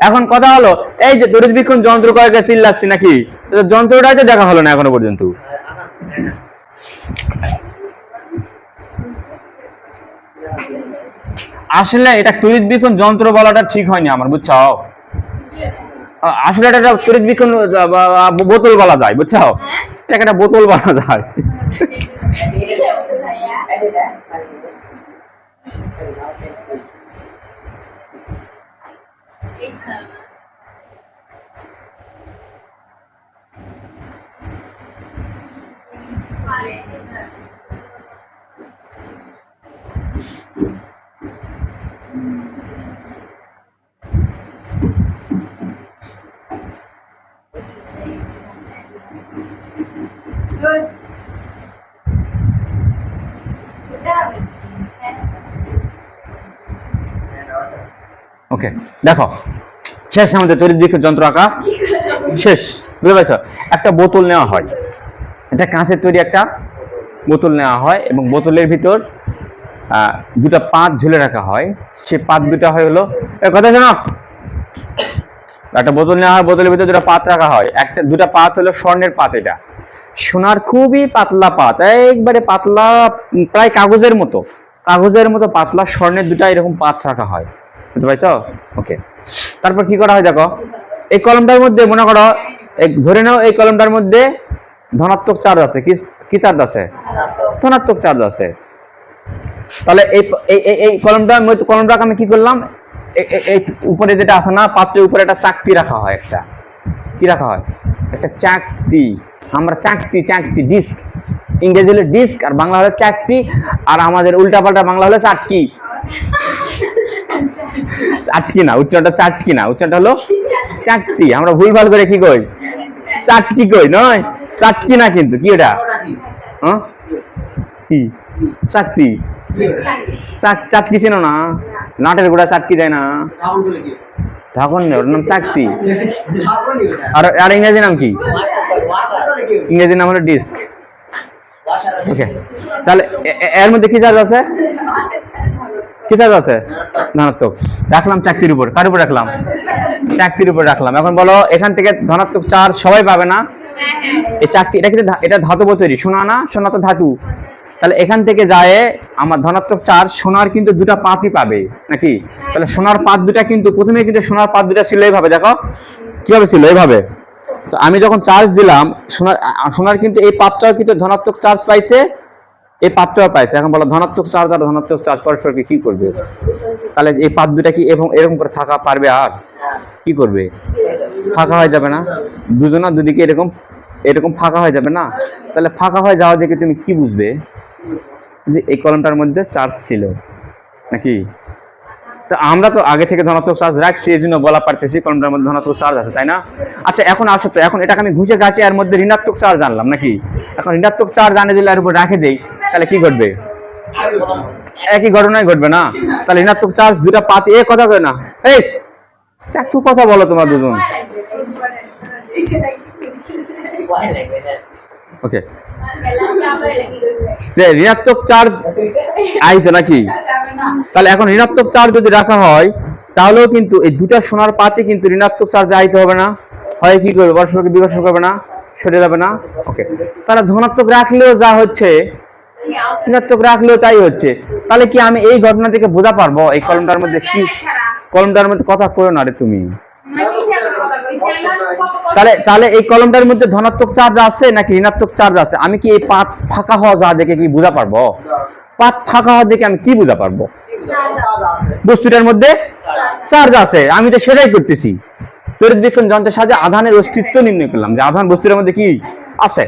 এখন কথা হলো, এই যে তড়িৎ বীক্ষণ যন্ত্র কয়েকটা চিল্লাচ্ছি নাকি, যন্ত্রটাই তো দেখা হলো না এখনো পর্যন্ত। আসলে এটা তড়িৎ বীক্ষণ যন্ত্র বলাটা ঠিক হয়নি আমার, বুঝছো? আসলে এটা তড়িৎ বীক্ষণ বোতল বলা যায়, বুঝছো? এটা একটা বোতল বলা যায়। Good. ওকে, দেখো শেষ আমাদের তড়িৎ বীক্ষণ যন্ত্র আঁকা শেষ, বুঝতে পারছো? একটা বোতল নেওয়া হয়, এটা কাঁচের তৈরি একটা বোতল নেওয়া হয় এবং বোতলের ভিতর দুটা পাত ঝুলে রাখা হয়, সে পাত দুটা হলো, কথা শোনো, একটা বোতল নেওয়া হয়, বোতলের ভিতর দুটা পাত রাখা হয়, দুটা পাত হলো স্বর্ণের পাত, এটা সোনার খুবই পাতলা পাত, একবারে পাতলা, প্রায় কাগজের মতো পাতলা স্বর্ণের দুটা এরকম পাত রাখা হয়, বুঝতে পারছো? ওকে, তারপর কি করা হয় দেখো, এই কলমটার মধ্যে মনে করো, ধরে নাও এই কলমটার মধ্যে ধনাত্মক চার্জ আছে, কি চার্জ আছে? ধনাত্মক চার্জ আছে। তাহলে এই এই কলমটাকে আমি কি করলাম, এই উপরে যেটা আছে না, পাত্রের উপরে একটা চাকতি রাখা হয়, একটা কি রাখা হয়, একটা চাকতি। আমরা চাকতি ডিস্ক, ইংরেজি হলো ডিস্ক আর বাংলা হলো চাকতি, আর আমাদের উল্টাপাল্টা বাংলা হলো চাটকি। চাটকি না, উচ্চারণটা চাটকি না, উচ্চারণটা হলো চাকতি। আমরা ভুলভাল করে কি কই, চাটকি কই, নয় চাটকি না, কিন্তু কি এটা, হ্যাঁ কি চাকতি, চাটকি ছিল না, নাটের গোড়া চাটকি দেয় না, তখন ওর নাম চাকতি। আর ইংরেজি নাম কি, ইংরেজি নাম হলো ডিস্ক। ওকে, তাহলে এর মধ্যে কি চার্জ আছে, কি চার্জ আছে, ধনাত্মক। রাখলাম চাকতির উপর, কার উপর রাখলাম, চাকতির উপর রাখলাম। এখন বলো এখান থেকে ধনাত্মক চার্জ সবাই পাবে না, এই চাকতি, এটা কিন্তু এটা ধাতব তৈরি, সোনা না, সোনা তো ধাতু। তাহলে এখান থেকে যায় আমার ধনাত্মক চার্জ, সোনার কিন্তু দুটা পাতই পাবে নাকি। তাহলে সোনার পাত দুটা কিন্তু প্রথমে কিন্তু সোনার পাত দুটা ছিল এইভাবে, দেখো কিভাবে ছিল, এইভাবে। তো আমি যখন চার্জ দিলাম সোনার কিন্তু এই পাতটাও কিন্তু ধনাত্মক চার্জ পাইছে, এই পাতটাও পাইছে। এখন বলো ধনাত্মক চার্জ আর ধনাত্মক চার্জ পরস্পরকে কি করবে, তাহলে এই পাত দুটা কি এবং এরকম করে থাকা পারবে, আর কি করবে, ফাঁকা হয়ে যাবে না, দুজনা দুদিকে এরকম এরকম ফাঁকা হয়ে যাবে না। তাহলে ফাঁকা হয়ে যাওয়া দেখে তুমি কি বুঝবে, যে এই কলমটার মধ্যে চার্জ ছিল নাকি। তো আমরা তো আগে থেকে ধনাত্মক চার্জ রাখছি, এই জন্য বলা পারতেছি কলমটার মধ্যে ধনাত্মক চার্জ আছে, তাই না। আচ্ছা এখন আসো তো, এখন এটাকে আমি ঘুষে গাছে এর মধ্যে ঋণাত্মক চার্জ আনলাম নাকি। এখন ঋণাত্মক চার্জ আনে দিলে এর উপর রাখে দেই, তাহলে কি ঘটবে, একই ঘটনাই ঘটবে না। তাহলে ঋণাত্মক চার্জ দুটা পাত, এ কথা কয় না, এই একটু কথা বলো তোমরা দুজন। ওকে, ঋণাত্মক চার্জ আইতো নাকি। তাহলে এখন ঋণাত্মক চার্জ যদি রাখা হয়, তাহলেও কিন্তু এই দুটা সোনার পাতে কিন্তু ঋণাত্মক চার্জ আইতে হবে না, হয় কি করবে, পরস্পরকে বিকর্ষণ করবে না, সরে যাবে না। ওকে, তাহলে ধনাত্মক রাখলেও যা হচ্ছে, ঋণাত্মক রাখলেও তাই হচ্ছে। তাহলে কি আমি এই ঘটনা থেকে বোঝা পারবো এই কলমটার মধ্যে কি, কলমটার মধ্যে কথা কইও না রে তুমি। তাহলে এই কলমটার মধ্যে ধনাত্মক চার্জ আছে নাকি ঋণাত্মক চার্জ আছে, আমি কি এই পাত ফাঁকা হওয়া যা দেখে কি বোঝা পারবো, পাত ফাঁকা হওয়া দেখে আমি কি বোঝা পারবো, বস্তুটার মধ্যে চার্জ আছে, আমি তো সেটাই করতেছি। তড়িৎ বিক্ষণ যন্ত্রের সাহায্যে আধানের অস্তিত্ব নির্ণয় করলাম, যে আধান বস্তুটার মধ্যে কি আছে।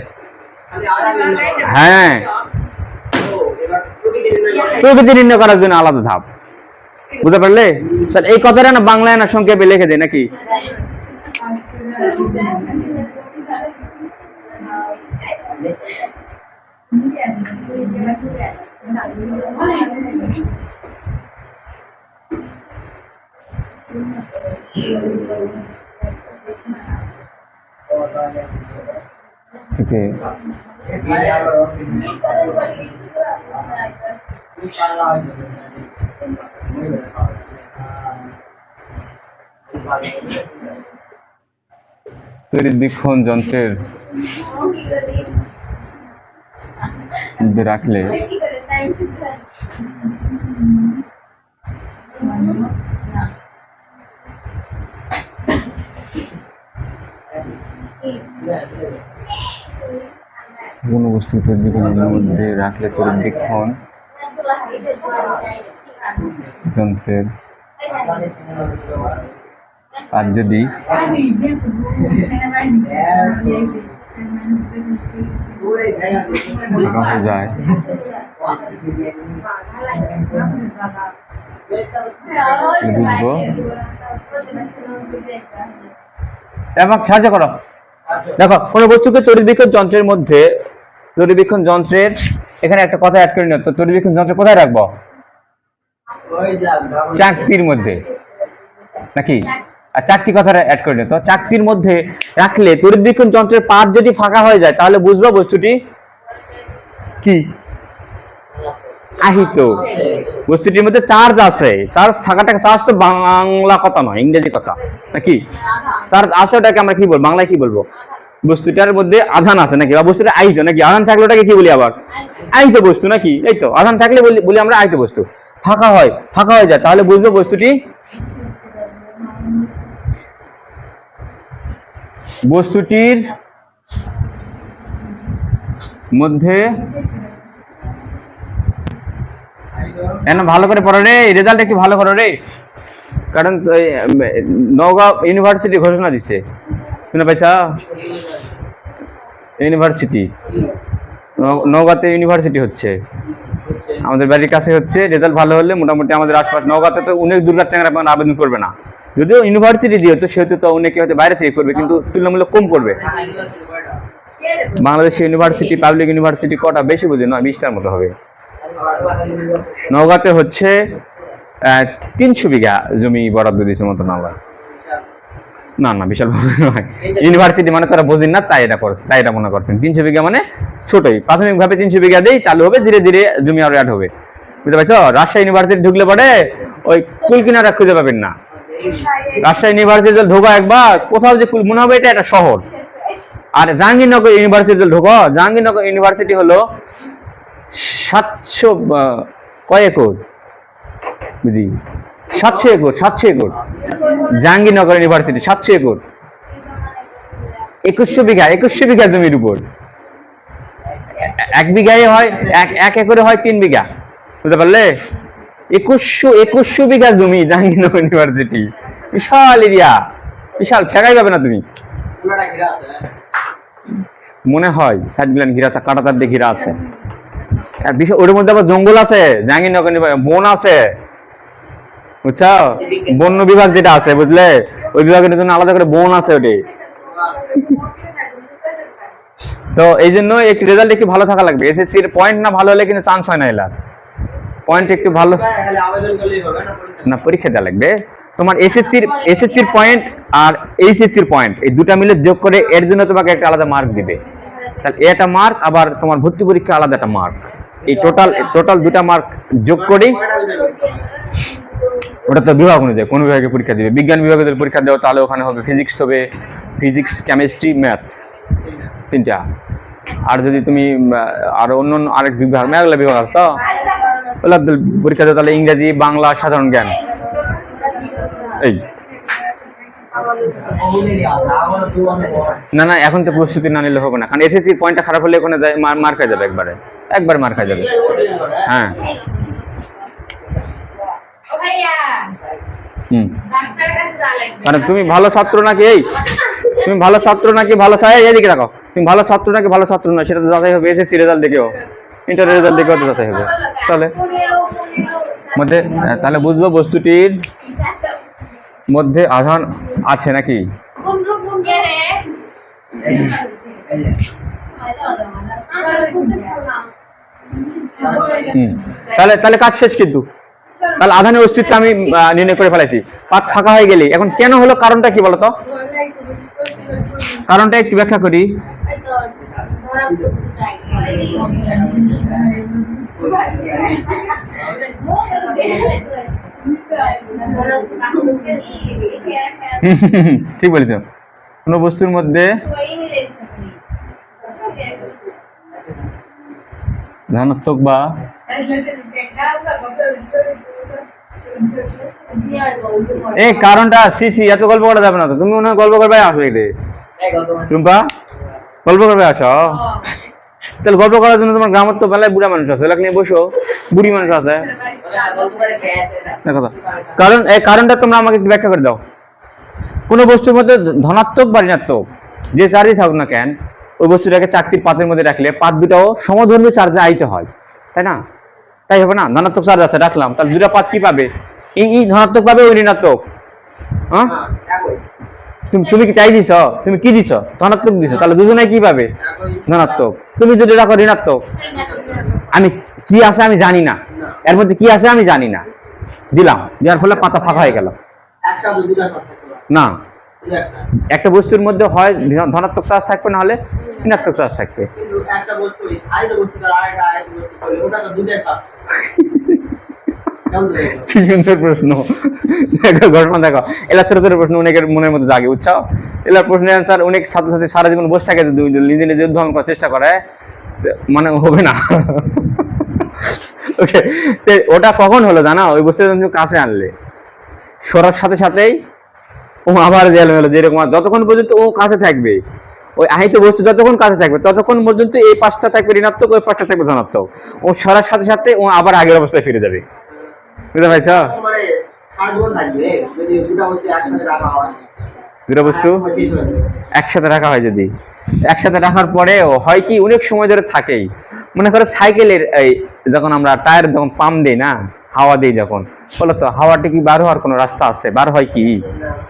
হ্যাঁ, প্রকৃতি নির্ণয় করার জন্য আলাদা ধাপ, বুঝতে পারলে। তাহলে এই কথাটা না বাংলায় না সংক্ষেপে লিখে দেয় নাকি। তড়িৎ বিক্ষণ যন্ত্রের মধ্যে রাখলে কোনো বস্তু তড়িৎ বিক্ষণের মধ্যে রাখলে তড়িৎ বিক্ষণ যন্ত্রের আর যদি হয়ে যায় বুঝবো। এবার সাহায্য করো, দেখো কোনো বস্তুকে তড়িৎ বিক্ষণ যন্ত্রের মধ্যে, তড়িৎ বিক্ষণ যন্ত্রের এখানে একটা কথা অ্যাড করে নিও তো, তড়িৎ বিক্ষণ যন্ত্র কোথায় রাখবো, চাকতির মধ্যে নাকি। আর চাকতি কথাটা অ্যাড করে নিও তো, চাকতির মধ্যে রাখলে তড়িৎ বিক্ষণ যন্ত্রের পাত যদি ফাঁকা হয়ে যায়, তাহলে বুঝবো বস্তুটি কি আহিত, বস্তুটির মধ্যে চার্জ আছে। চার্জ থাকাটা, চার্জ তো বাংলা কথা নয়, ইংরেজি কথা নাকি। চার্জ আছে, ওটাকে আমরা কি বলবো, বাংলায় কি বলবো, বস্তুটার মধ্যে আধান আছে নাকি, বা বস্তুটা আহিত নাকি। আধান থাকলে ওটাকে কি বলি আবার, আহিত বস্তু নাকি। এই তো আধান থাকলে বলি আমরা আহিত বস্তু। ফাঁকা হয়ে যায়, তাহলে বুঝবো বস্তুটি বস্তুটির মধ্যে এখন ভালো করে পড়ো রে, রেজাল্ট একটু ভালো করো রে, কারণ ওই, নওগাঁ ইউনিভার্সিটি ঘোষণা দিচ্ছে, শুনে পাইছা? ইউনিভার্সিটি নওগাঁতে ইউনিভার্সিটি হচ্ছে, আমাদের বাড়ির কাছে হচ্ছে। রেজাল্ট ভালো হলে মোটামুটি আমাদের আশপাশ নওগাঁতে তো অনেক দুর্গা চ্যাংরা আবেদন করবে না, যদিও ইউনিভার্সিটি দিয়ে তো সেহেতু তো অনেকে হয়তো বাইরে থেকে করবে, কিন্তু তুলনামূলক কম করবে। বাংলাদেশ ইউনিভার্সিটি পাবলিক ইউনিভার্সিটি কটা বেশি বুঝি নয়, 20টার মতো হবে। নওগাঁতে হচ্ছে 300 বিঘা জমি বরাদ্দ দিয়েছে মতো নওগাঁ। না না, বিশাল বড় নয়, ইউনিভার্সিটি মানে তারা বোঝেন না তাই এটা করছে, তাই এটা মনে করছেন। 300 বিঘা মানে ছোটই, প্রাথমিকভাবে 300 বিঘা দেই, চালু হবে, ধীরে ধীরে জমি আরো অ্যাড হবে, বুঝতে পারছো? রাজশাহী ইউনিভার্সিটি ঢুকলে পরে ওই কুল কিনারা খুঁজে পাবেন না। রাজশাহী ইউনিভার্সিটি ঢোকা একবার কোথাও যে কুল মনে হবে এটা একটা শহর। আর জাহাঙ্গীরনগর ইউনিভার্সিটি ঢোকো, জাহাঙ্গীরনগর ইউনিভার্সিটি হলো 700 কয় একর বুঝি, 700 acre, 700 acre. Jahangirnagar university 700 acre, 2100 বিঘা, 2100 বিঘা জমির উপর। এক বিঘায় হয় এক একরে হয় 3 বিঘা, বুঝতে পারলে? 2100 বিঘা জমি জাহাঙ্গীরনগর ইউনিভার্সিটি, বিশাল এরিয়া, বিশাল, ঠেকাই পাবে না তুমি মনে হয়। 60 বিলিয়ন ঘিরা, কাটাতার দিয়ে ঘিরা আছে, ওর মধ্যে আবার জঙ্গল আছে। জাহাঙ্গীরনগর বন আছে, বুঝছো? বন্য বিভাগ যেটা আছে, বুঝলে, ওই বিভাগের জন্য আলাদা করে বন আছে ওটি। তো এই জন্য একটু রেজাল্ট একটু ভালো থাকা লাগবে। এসএসসির পয়েন্ট না ভালো হলে কিন্তু চান্স হয় না, এলার পয়েন্ট একটু ভালো না, পরীক্ষা দেওয়া লাগবে। তোমার এসএসসির পয়েন্ট আর এইচএসসির পয়েন্ট, এই দুটা মিলে যোগ করে এর জন্য তোমাকে একটা আলাদা মার্ক দিবে। তাহলে এটা মার্ক, আবার তোমার ভর্তি পরীক্ষা আলাদা একটা মার্ক, এই টোটাল দুটা মার্ক যোগ করি। ওটা তো বিভাগ অনুযায়ী কোন বিভাগে পরীক্ষা দিবে। বিজ্ঞান বিভাগে যদি পরীক্ষা দেওয়া তাহলে ওখানে হবে ফিজিক্স, হবে ফিজিক্স, কেমিস্ট্রি, ম্যাথ, 3টা। আর যদি তুমি আরো অন্য আরেক বিভাগ, মেঘলা বিভাগ আছে তো, পরীক্ষা দেওয়া তাহলে ইংরেজি, বাংলা, সাধারণ জ্ঞান। এই না না, এখন তো প্রস্তুতি না নিলে হবে না, কারণ এসএসসির পয়েন্টটা খারাপ হলে ওখানে মার খাই যাবে, একবার মার খাই যাবে। হ্যাঁ, কারণ তুমি ভালো ছাত্র নাকি, তুমি ভালো ছাত্র নাকি ভালো এদিকে রাখো, তুমি ভালো ছাত্র নাকি ভালো ছাত্র নয় সেটা তো যাচাই হবে এসএসসি রেজাল্ট দেখেও, ইন্টার রেজাল্ট দেখেও তো যাচাই হবে। তাহলে তাহলে বুঝবো বস্তুটির মধ্যে আধান আছে নাকি। তাহলে কাজ শেষ, কিন্তু তাহলে আধানের অস্তিত্ব আমি নির্ণয় করে ফেলেছি। পাত ফাঁকা হয়ে গেলে এখন কেন হলো, কারণটা কি বলতো? কারণটা একটু ব্যাখ্যা করি। ঠিক বলেছ, কোন বস্তুর মধ্যে ধনাত্মক বা এই কারণটা সিসি এত গল্প করা যাবে না তো, তুমি মনে হয় গল্প করবে আসবে রে টুম্পা, গল্প করবে আসো। তাহলে গল্প করার জন্য তোমার গ্রামের তো বেলায় বুড়া মানুষ আছে, এলাকা নিয়ে বসো, বুড়ি মানুষ আছে। দেখো তো কারণ, এই কারণটা তোমরা আমাকে একটু ব্যাখ্যা করে দাও। কোন বস্তুর মধ্যে ধনাত্মক বা ঋণাত্মক যে চার্জই থাকুক না কেন, ওই বস্তুটাকে চাকতির পাতের মধ্যে রাখলে পাত দুটাও সমধর্মী চার্জে আইতে হয়, তাই না? তাই হবে না? ধনাত্মক চার্জ আছে, রাখলাম, তাহলে দুটা পাত কি পাবে? এই ধনাত্মক পাবে, ওই ঋণাত্মক। হ্যাঁ, তুমি কি চাই দিছ? তুমি কি দিছ? ধনাত্মক দিছ, তাহলে দুজনে কি পাবে? ধনাত্মক। তুমি যদি রাখো ঋণাত্মক, আমি কি আছে আমি জানি না, এর মধ্যে কি আছে আমি জানি না, দিলাম, দেওয়ার ফলে পাতা ফাঁকা হয়ে গেল না। একটা বস্তুর মধ্যে হয় ধনাত্মক চার্জ থাকবে, না হলে ঋণাত্মক চার্জ থাকবে। কি সুন্দর প্রশ্ন, ঘটনা দেখো, এলা ছোট ছোট প্রশ্ন অনেকের মনের মধ্যে জাগে, বুঝছো? এলার প্রশ্নের অ্যান্সার অনেক ছাত্রছাত্রী সারা জীবন বসে থাকে, নিজে নিজে উদ্ভাবন করার চেষ্টা করে, মানে হবে না। ওকে, ওটা কখন হলো জানা? ওই বস্তুটা তুমি কাছে আনলে, সরার সাথে সাথেই ও আবার জেল হলো, যেরকম যতক্ষণ পর্যন্ত ও কাছে থাকবে, ওই আহিত বস্তু যতক্ষণ কাছে থাকবে ততক্ষণ পর্যন্ত এই পাঁচটা থাকবে ঋণাত্মক, ওই পাঁচটা থাকবে ধনাত্মক। ও সরার সাথে সাথে ও আবার আগের অবস্থায় ফিরে যাবে। বুঝতে পারছ? মানে সারা জীবন থাকবে যদি দুটা বস্তু একসাথে রাখা হয়। দুটো বস্তু শেষ হয়ে যাবে। একসাথে রাখা হয়, যদি একসাথে রাখার পরেও হয় কি অনেক সময় ধরে থাকেই। মনে করো সাইকেলের এই যখন আমরা টায়ার যখন পাম্প দিই না, হাওয়া দিই যখন, বলো তো হাওয়াটা কি বার হওয়ার কোনো রাস্তা আছে? বার হয় কি?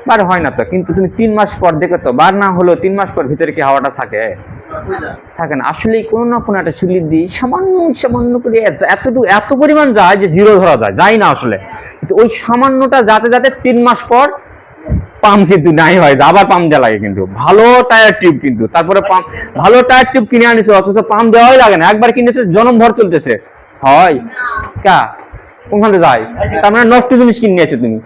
বার হয় না তো। কিন্তু তুমি 3 মাস পর দেখো তো, বার না হলেও 3 মাস পর ভিতরে কি হাওয়াটা থাকে? থাকে না। আসলে কোনো না কোনো একটা চুলি দিই সামান্য সামান্য করে এতটুকু এত পরিমাণ যায় যে জিরো ধরা যায়, যাই না আসলে। কিন্তু ওই সামান্যটা যাতে যাতে 3 মাস পর পাম্প কিন্তু নাই হয়, আবার পাম্প দেওয়া লাগে। কিন্তু ভালো টায়ার টিউব, কিন্তু তারপরে পাম্প ভালো টায়ার টিউব কিনে আনিছো অথচ পাম্প দেওয়াই লাগে না, একবার কিনেছে জনম ভর চলতেছে, হয় কা কোনখানে যায়? তার মানে নষ্ট জিনিস কিনে নিয়েছো তুমি,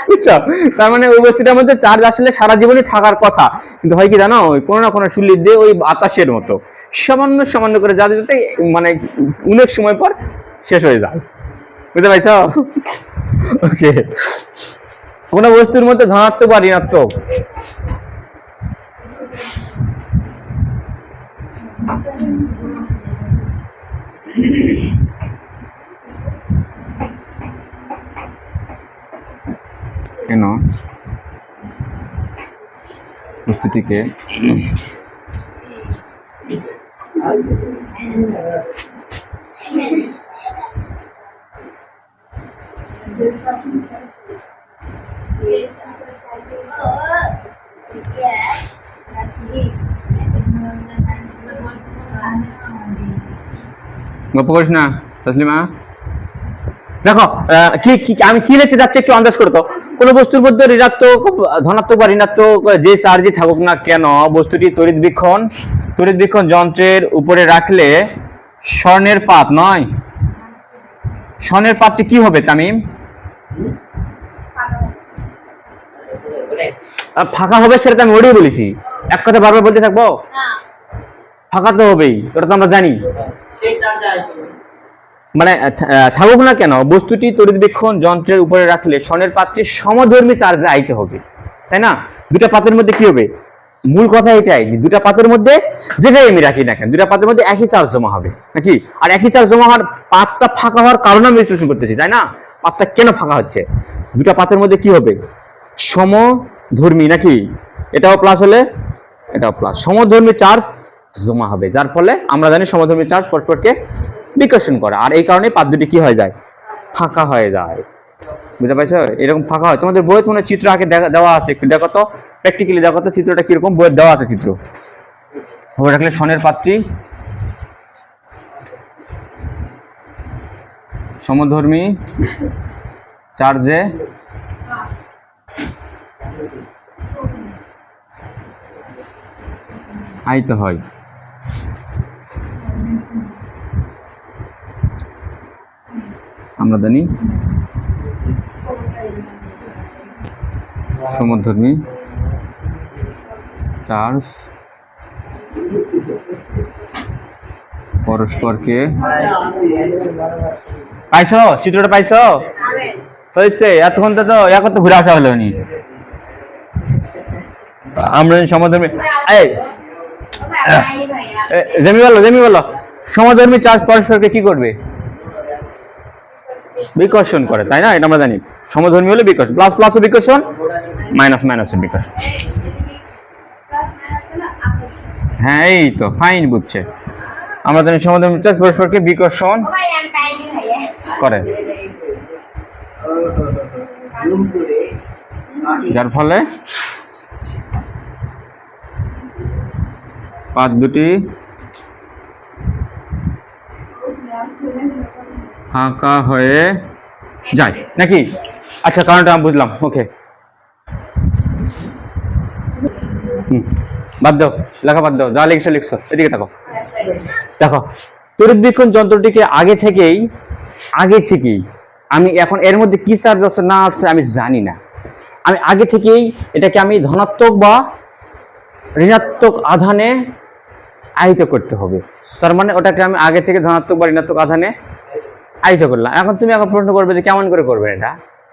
বুঝছো? তার মানে ওই বস্তুটার মধ্যে চার্জ আসলে সারা জীবনই থাকার কথা, কিন্তু হয় কি জানো, ওই কোনো না কোনো শুলি দিয়ে ওই বাতাসের মতো সামান্য সামান্য করে যাতে যাতে মানে অনেক সময় পর শেষ হয়ে যায়। বুঝতে পারছো? ওকে, কোন বস্তুর মধ্যে ধনাত্মক বা ঋণাত্মক কেন বস্তুটিকে গল্প করিস না তসলিমা। দেখো আমি কি লিখতে যাচ্ছি একটু আন্দাজ করতো। কোন বস্তুর মধ্যে ঋণাত্মক ধনাত্মক বা ঋণাত্মক যে চার্জই থাকুক না কেন, বস্তুটি তড়িৎ বীক্ষণ যন্ত্রের উপরে রাখলে স্বর্ণের পাত নয়, স্বর্ণের পাতটি কি হবে তামিম? ফাঁকা হবে, সেটা তো আমি ওটাই বলেছি। এক কথা বারবার বলতে থাকবো? ফাঁকা তো হবেই, ওটা তো আমরা জানি। মানে থাকুক না কেন, বস্তুটি তড়িৎবীক্ষণ যন্ত্রের উপরে রাখলে স্বর্ণের পাত্রে সমধর্মী চার্জে আইতে হবে, তাই না? দুটা পাত্রের মধ্যে কি হবে? মূল কথা এটাই যে দুটা পাত্রের মধ্যে যেটাই আমি রাখি না কেন, দুটা পাত্রের মধ্যে একই চার্জ জমা হবে নাকি? আর একই চার্জ জমা হওয়ার, পাতটা ফাঁকা হওয়ার কারণে আমি বিশ্লেষণ করতেছি, তাই না? পাতটা কেন ফাঁকা হচ্ছে? দুটা পাত্রের মধ্যে কি হবে? সমধর্মী নাকি? এটাও প্লাস হলে এটাও প্লাস, সমধর্মী চার্জ জমা হবে, যার ফলে আমরা জানি সমধর্মী চার্জ পরস্পরকে বিকর্ষণ করে, আর এই কারণে পাত দুটি কি হয়ে যায়? ফাঁকা হয়ে যায়। বুঝতে পারছো? এরকম ফাঁকা হয়। তোমাদের বইয়ে মনে চিত্র আগে দেওয়া আছে, একটু দেখো তো, প্র্যাকটিক্যালি দেখো তো চিত্রটা কিরকম, বইয়ে দেওয়া আছে চিত্র। ধরে রাখলে স্বর্ণের পাত্রী সমধর্মী চার্জে আইতে হয়। আমরা জানি সমধর্মী চার্জ পরস্পরকে, পাইছো চিত্রটা? পাইছো? হয়েছে? এতক্ষণ তো এখন তো ঘুরে আসা হলো নি। আমরা সমধর্মী, জমি বলো সমধর্মী চার্জ পরস্পরকে কি করবে? বিকর্ষণ করে, তাই না? এটা আমরা জানি। সমধর্মী হলে বিকর্ষণ, প্লাস প্লাস বিকর্ষণ, মাইনাস মাইনাস বিকর্ষণ। হ্যাঁ এই তো ফাইন বুঝছে। আমরা জানি সমধর্মী চার্জ পরস্পরকে বিকর্ষণ করে, যার ফলে পাত দুটি ফাঁকা হয়ে যায় নাকি? আচ্ছা, কারণটা আমি বুঝলাম। ওকে, বাদ দাও, লেখা বাদ দাও, যা লিখছো লিখছো। এদিকে দেখো, দেখো তড়িৎবীক্ষণ যন্ত্রটিকে আগে থেকেই আমি এখন এর মধ্যে কি চার্জ আছে না আছে আমি জানি না। আমি আগে থেকেই এটাকে আমি ধনাত্মক বা ঋণাত্মক আধানে আহিত করতে হবে। তার মানে ওটাকে আমি আগে থেকে ধনাত্মক বা ঋণাত্মক আধানে আহিত করলাম। এখন তুমি এখন প্রশ্ন করবে যে কেমন করে করবে এটা?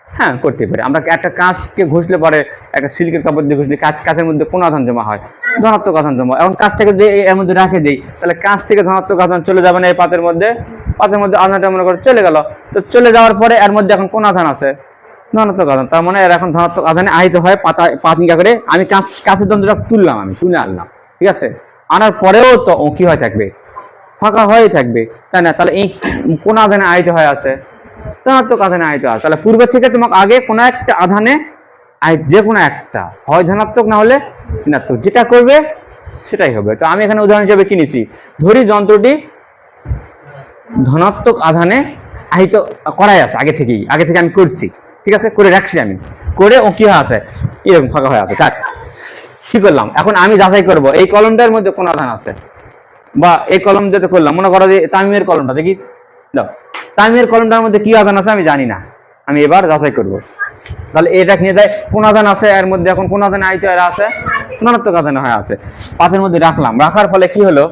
হ্যাঁ, করতে পারে। আমরা একটা কাঁচকে ঘষলে পরে, একটা সিল্কের কাপড় দিয়ে ঘষলে কাঁচের মধ্যে কোন আধান জমা হয়? ধনাত্মক আধান জমা। এখন কাঁচটাকে এর মধ্যে রাখে দিই, তাহলে কাঁচ থেকে ধনাত্মক আধান চলে যাবে না এই পাতের মধ্যে? পাতের মধ্যে আধানটা মনে করো চলে গেল। তো চলে যাওয়ার পরে এর মধ্যে এখন কোন আধান আছে? ধনাত্মক আধান। তার মানে এর এখন ধনাত্মক আধানে আহিত হয় পাতনিকা করে। আমি কাঁচের যন্ত্রটা তুললাম, আমি তুলে আনলাম, ঠিক আছে? আনার পরেও তো ও কি হয়ে থাকবে? ফাঁকা হয়ে থাকবে, তাই না? তাহলে এই কোন আধানে আহিত হয়ে আছে? ধনাত্মক আধানে আহিত আছে। তাহলে পূর্বে থেকে তোমাকে আগে কোনো একটা আধানে যে কোনো একটা হয় ধনাত্মক না হলে ঋণাত্মক, যেটা করবে সেটাই হবে। তো আমি এখানে উদাহরণ হিসেবে কিনেছি, ধরি যন্ত্রটি ধনাত্মক আধানে আহিত করাই আছে আগে থেকে আমি করছি, ঠিক আছে? করে রাখছি আমি, করে ও কি হয়ে আছে? এরকম ফাঁকা হয়ে আছে। থাক, কি করলাম? এখন আমি যাচাই করব এই কলমটার মধ্যে কোন আধান আছে, বা এই কলম যেতে করলাম, মনে করো যে তামিমের কলমটা দেখি দাও, তামিমের কলমটার মধ্যে কি আধান আছে আমি জানি না, আমি এবার যাচাই করব। তাহলে এটা নিয়ে যায় কোন আধান আছে এর মধ্যে, এখন কোন আধানে আহিত এরা আছে? ধনাত্মক আধানে হয়ে আছে। পাতের মধ্যে রাখলাম, রাখার ফলে কি হলো?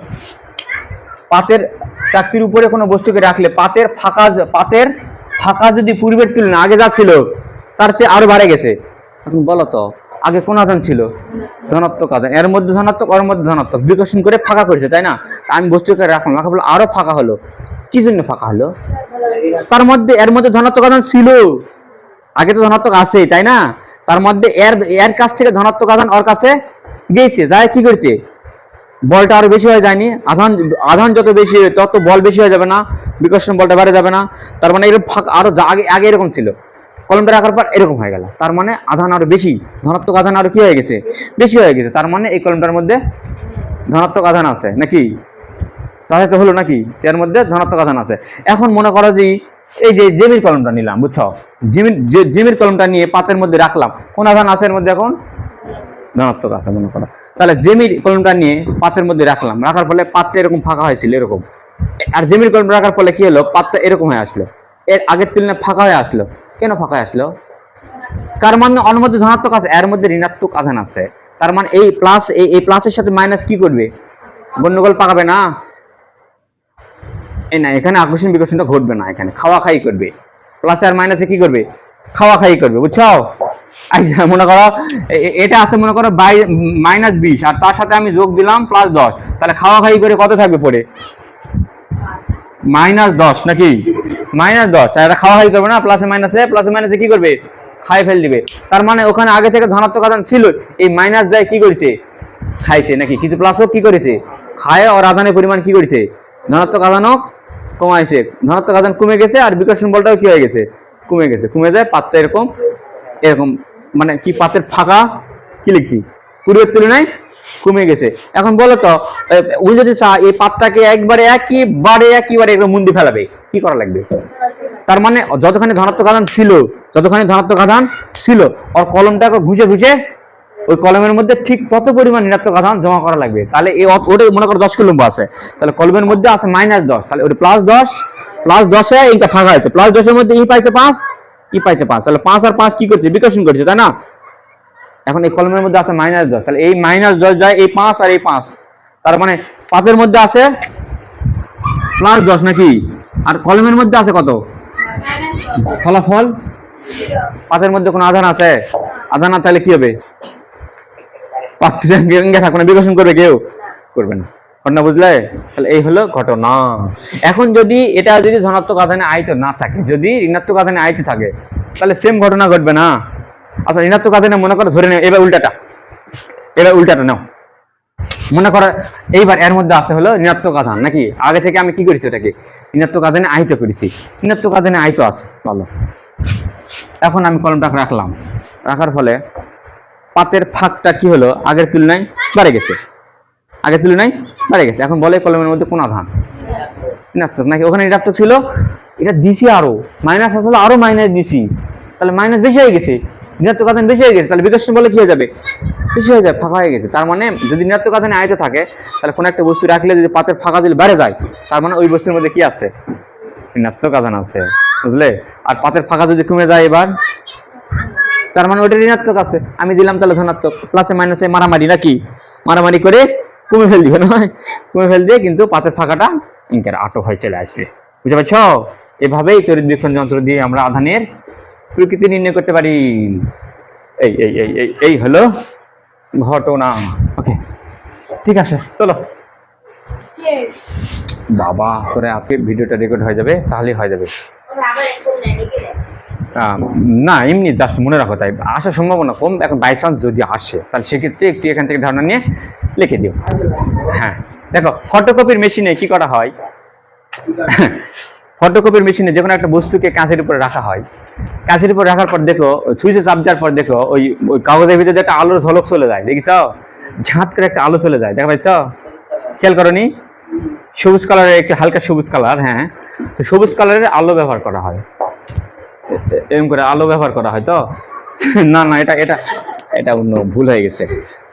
পাতের চাকতির উপরে কোনো বস্তুকে রাখলে পাতের ফাঁকা যদি পূর্বের তুলনায় আগে যা ছিল তার চেয়ে আরো বাড়ে গেছে। এখন বলো তো আগে কোন আধান ছিল? ধনাত্মক আধান। এর মধ্যে ধনাত্মক, ওর মধ্যে ধনাত্মক, বিকর্ষণ করে ফাঁকা করেছে, তাই না? আমি বস্তুকে রাখলাম, রাখার ফলে আরো ফাঁকা হলো। কি জন্য ফাঁকা হলো? তার মধ্যে এর মধ্যে ধনাত্মক আধান ছিল, আগে তো ধনাত্মক আছেই, তাই না? তার মধ্যে এর কাছ থেকে ধনাত্মক আধান ওর কাছে গেছে, যাই কি করছে? বলটা আরো বেশি হয়ে যায়নি? আধান যত বেশি তত বল বেশি হয়ে যাবে না? বিকর্ষণ বলটা বেড়ে যাবে না? তার মানে এরকম ফাঁকা আরো আগে এরকম ছিল, কলমটা রাখার পর এরকম হয়ে গেল। তার মানে আধান আরো বেশি, ধনাত্মক আধান আরো কি হয়ে গেছে? বেশি হয়ে গেছে। তার মানে এই কলমটার মধ্যে ধনাত্মক আধান আছে নাকি? তাহলে তো হলো নাকি এর মধ্যে ধনাত্মক আধান আছে। এখন মনে করো যে এই যে জেমির কলমটা নিলাম, বুঝছো? জেমির কলমটা নিয়ে পাতের মধ্যে রাখলাম, কোন আধান আছে এর মধ্যে? এখন ধনাত্মক আছে মনে করো। তাহলে জেমির কলমটা নিয়ে পাতের মধ্যে রাখলাম, রাখার ফলে পাতটা এরকম ফাঁকা হয়েছিল এরকম, আর জেমির কলমটা রাখার ফলে কি হলো? পাতটা এরকম হয়ে আসলো, এর আগের তুলনায় ফাঁকা হয়ে আসলো। কেন ফাঁকা আসলো? কার মানে ওর মধ্যে ধনাত্মক আছে, এর মধ্যে ঋণাত্মক আধান আছে। তার মানে এই প্লাস এই প্লাসের সাথে মাইনাস কি করবে? গন্ডগোল পাকাবে না? এই না, এখানে আকর্ষণ বিকর্ষণটা ঘটবে না, এখানে খাওয়া খাই করবে। প্লাস আর মাইনাসে কি করবে? খাওয়া খাই করবে, বুঝছো? মনে করো এটা আছে মনে করো -20, আর তার সাথে আমি যোগ দিলাম +10, তাহলে খাওয়া খাই করে কত থাকবে পরে? -10 নাকি? -10, এটা খাওয়া খাই করবে না? প্লাসে মাইনাসে কি করবে? খাই ফেল দিবে। তার মানে ওখানে আগে থেকে ধনাত্মক আধান ছিল, এই মাইনাস যায় কি করেছে? খাইছে নাকি? কিছু প্লাসও কি করেছে? খায়। আর আধানের পরিমাণ কি করেছে? ধনাত্মক আধানও কমাইছে, ধনাত্মক আধান কমে গেছে, আর বিকর্ষণ বলটাও কি হয়ে গেছে? কমে গেছে। কমে যায় পাতটা এরকম মানে কি পাতের ফাঁকা কি লিখছি? পূর্বের তুলনায় কমে গেছে। এখন বলো তো উনি যদি চায় এই পাতটাকে একবারে একেবারে এরকম মুন্দি ফেলাবে, কি করা লাগবে? তার মানে যতখানি ধনাত্মক আধান ছিল ওর কলমটাকে ঘুষে ওই কলমের মধ্যে ঠিক তত পরিমাণ ঋণাত্মক আধান জমা করা লাগবে। তাহলে ওটা মনে করো 10 কুলম্ব আছে, তাহলে কলমের মধ্যে আছে -10, তাহলে ওটা +10 এইটা ফাঁকা হয়েছে, +10 এর মধ্যে ই পাইছে 5, তাহলে 5 আর 5 কি করছে? বিকর্ষণ করছে, তাই না? এখন এই কলমের মধ্যে আছে -10, তাহলে এই -10 যায় এই 5 আর এই 5, তার মানে পাতের মধ্যে আছে +10 নাকি? আর কলমের মধ্যে আছে কত? ফলাফল পাতের মধ্যে কোনো আধান আছে? আধান না তাহলে কি হবে? পাতটা থাকবে না, বিকর্ষণ করবে? কেউ করবে না। ঘটনা বুঝলে? তাহলে এই হলো ঘটনা। এখন যদি এটা ধনাত্মক আধানে আহিত না থাকে, যদি ঋণাত্মক আধানে আহিত থাকে, তাহলে সেম ঘটনা ঘটবে না? আচ্ছা, ঋণাত্মক আধানে মনে করো ধরে নেও, এবার উল্টাটা নাও। মনে করো এইবার এর মধ্যে আছে হলো ঋণাত্মক আধান নাকি? আগে থেকে আমি কি করেছি? ওটাকে ঋণাত্মক আধানে আহিত করেছি, ঋণাত্মক আধানে আহিত আছে, ভালো। এখন আমি কলমটাকে রাখার ফলে পাতের ফাঁকটা কি হলো? আগের তুলনায় বেড়ে গেছে, এখন বলে কলমের মধ্যে কোন আধান? ঋণাত্মক নাকি? ওখানে ঋণাত্মক ছিল, এটা দিছি আরো মাইনাস আসলে, আরো মাইনাস দিছি, তাহলে মাইনাস বেশি হয়ে গেছে, ঋণাত্মক আধান বেশি হয়ে গেছে, তাহলে বিকর্ষণ বলে কি হয়ে যাবে? বেশি হয়ে যায়, ফাঁকা হয়ে গেছে। তার মানে যদি ঋণাত্মক আধানে আহিত থাকে, তাহলে কোনো একটা বস্তু রাখলে যদি পাতের ফাঁকা যদি বেড়ে যায়, তার মানে ওই বস্তুর মধ্যে কি আছে? ঋণাত্মক আধান আছে, বুঝলে? আর পাতের ফাঁকা যদি কমে যায় এবার, তার মানে ওইটা ঋণাত্মক আছে। আমি দিলাম তাহলে ধনাত্মক, প্লাসে মাইনাসে মারামারি নাকি? মারামারি করে কমে ফেল দিবে, নয়? কমে ফেল দিয়ে কিন্তু পাতের ফাঁকাটা ইনকার আটক হয়ে চলে আসবে, বুঝতে পারছ? এভাবেই তড়িৎ বিক্ষণ যন্ত্র দিয়ে আমরা আধানের প্রকৃতি নির্ণয় করতে পারি। এই হলো ঘটনা। ওকে, ঠিক আছে, চলো। Yes. বাবা তোরা আজকে ভিডিওটা রেকর্ড হয়ে যাবে, তাহলেই হয়ে যাবে। না এমনি জাস্ট মনে রাখো, তাই আসার সম্ভাবনা কম। এখন বাই চান্স যদি আসে তাহলে সেক্ষেত্রে একটু এখান থেকে ধারণা নিয়ে লিখে দিও। হ্যাঁ দেখো, ফটোকপির মেশিনে কি করা হয়, ফটোকপির মেশিনে যে কোনো একটা বস্তুকে কাঁচের উপরে রাখা হয়। কাঁচের উপর রাখার পর দেখো সুইচে চাপ দেওয়ার পর দেখো ওই ওই কাগজের ভিতরে একটা আলোর ঝলক চলে যায়, দেখিস ঝাঁত করে একটা আলো চলে যায়, দেখা পাইছ? খেয়াল করনি? সবুজ কালারের একটু হালকা সবুজ কালার, হ্যাঁ। তো সবুজ কালারের আলো ব্যবহার করা হয়, এরকম করে আলো ব্যবহার করা হয়। তো না না, এটা এটা এটা অন্য ভুল হয়ে গেছে।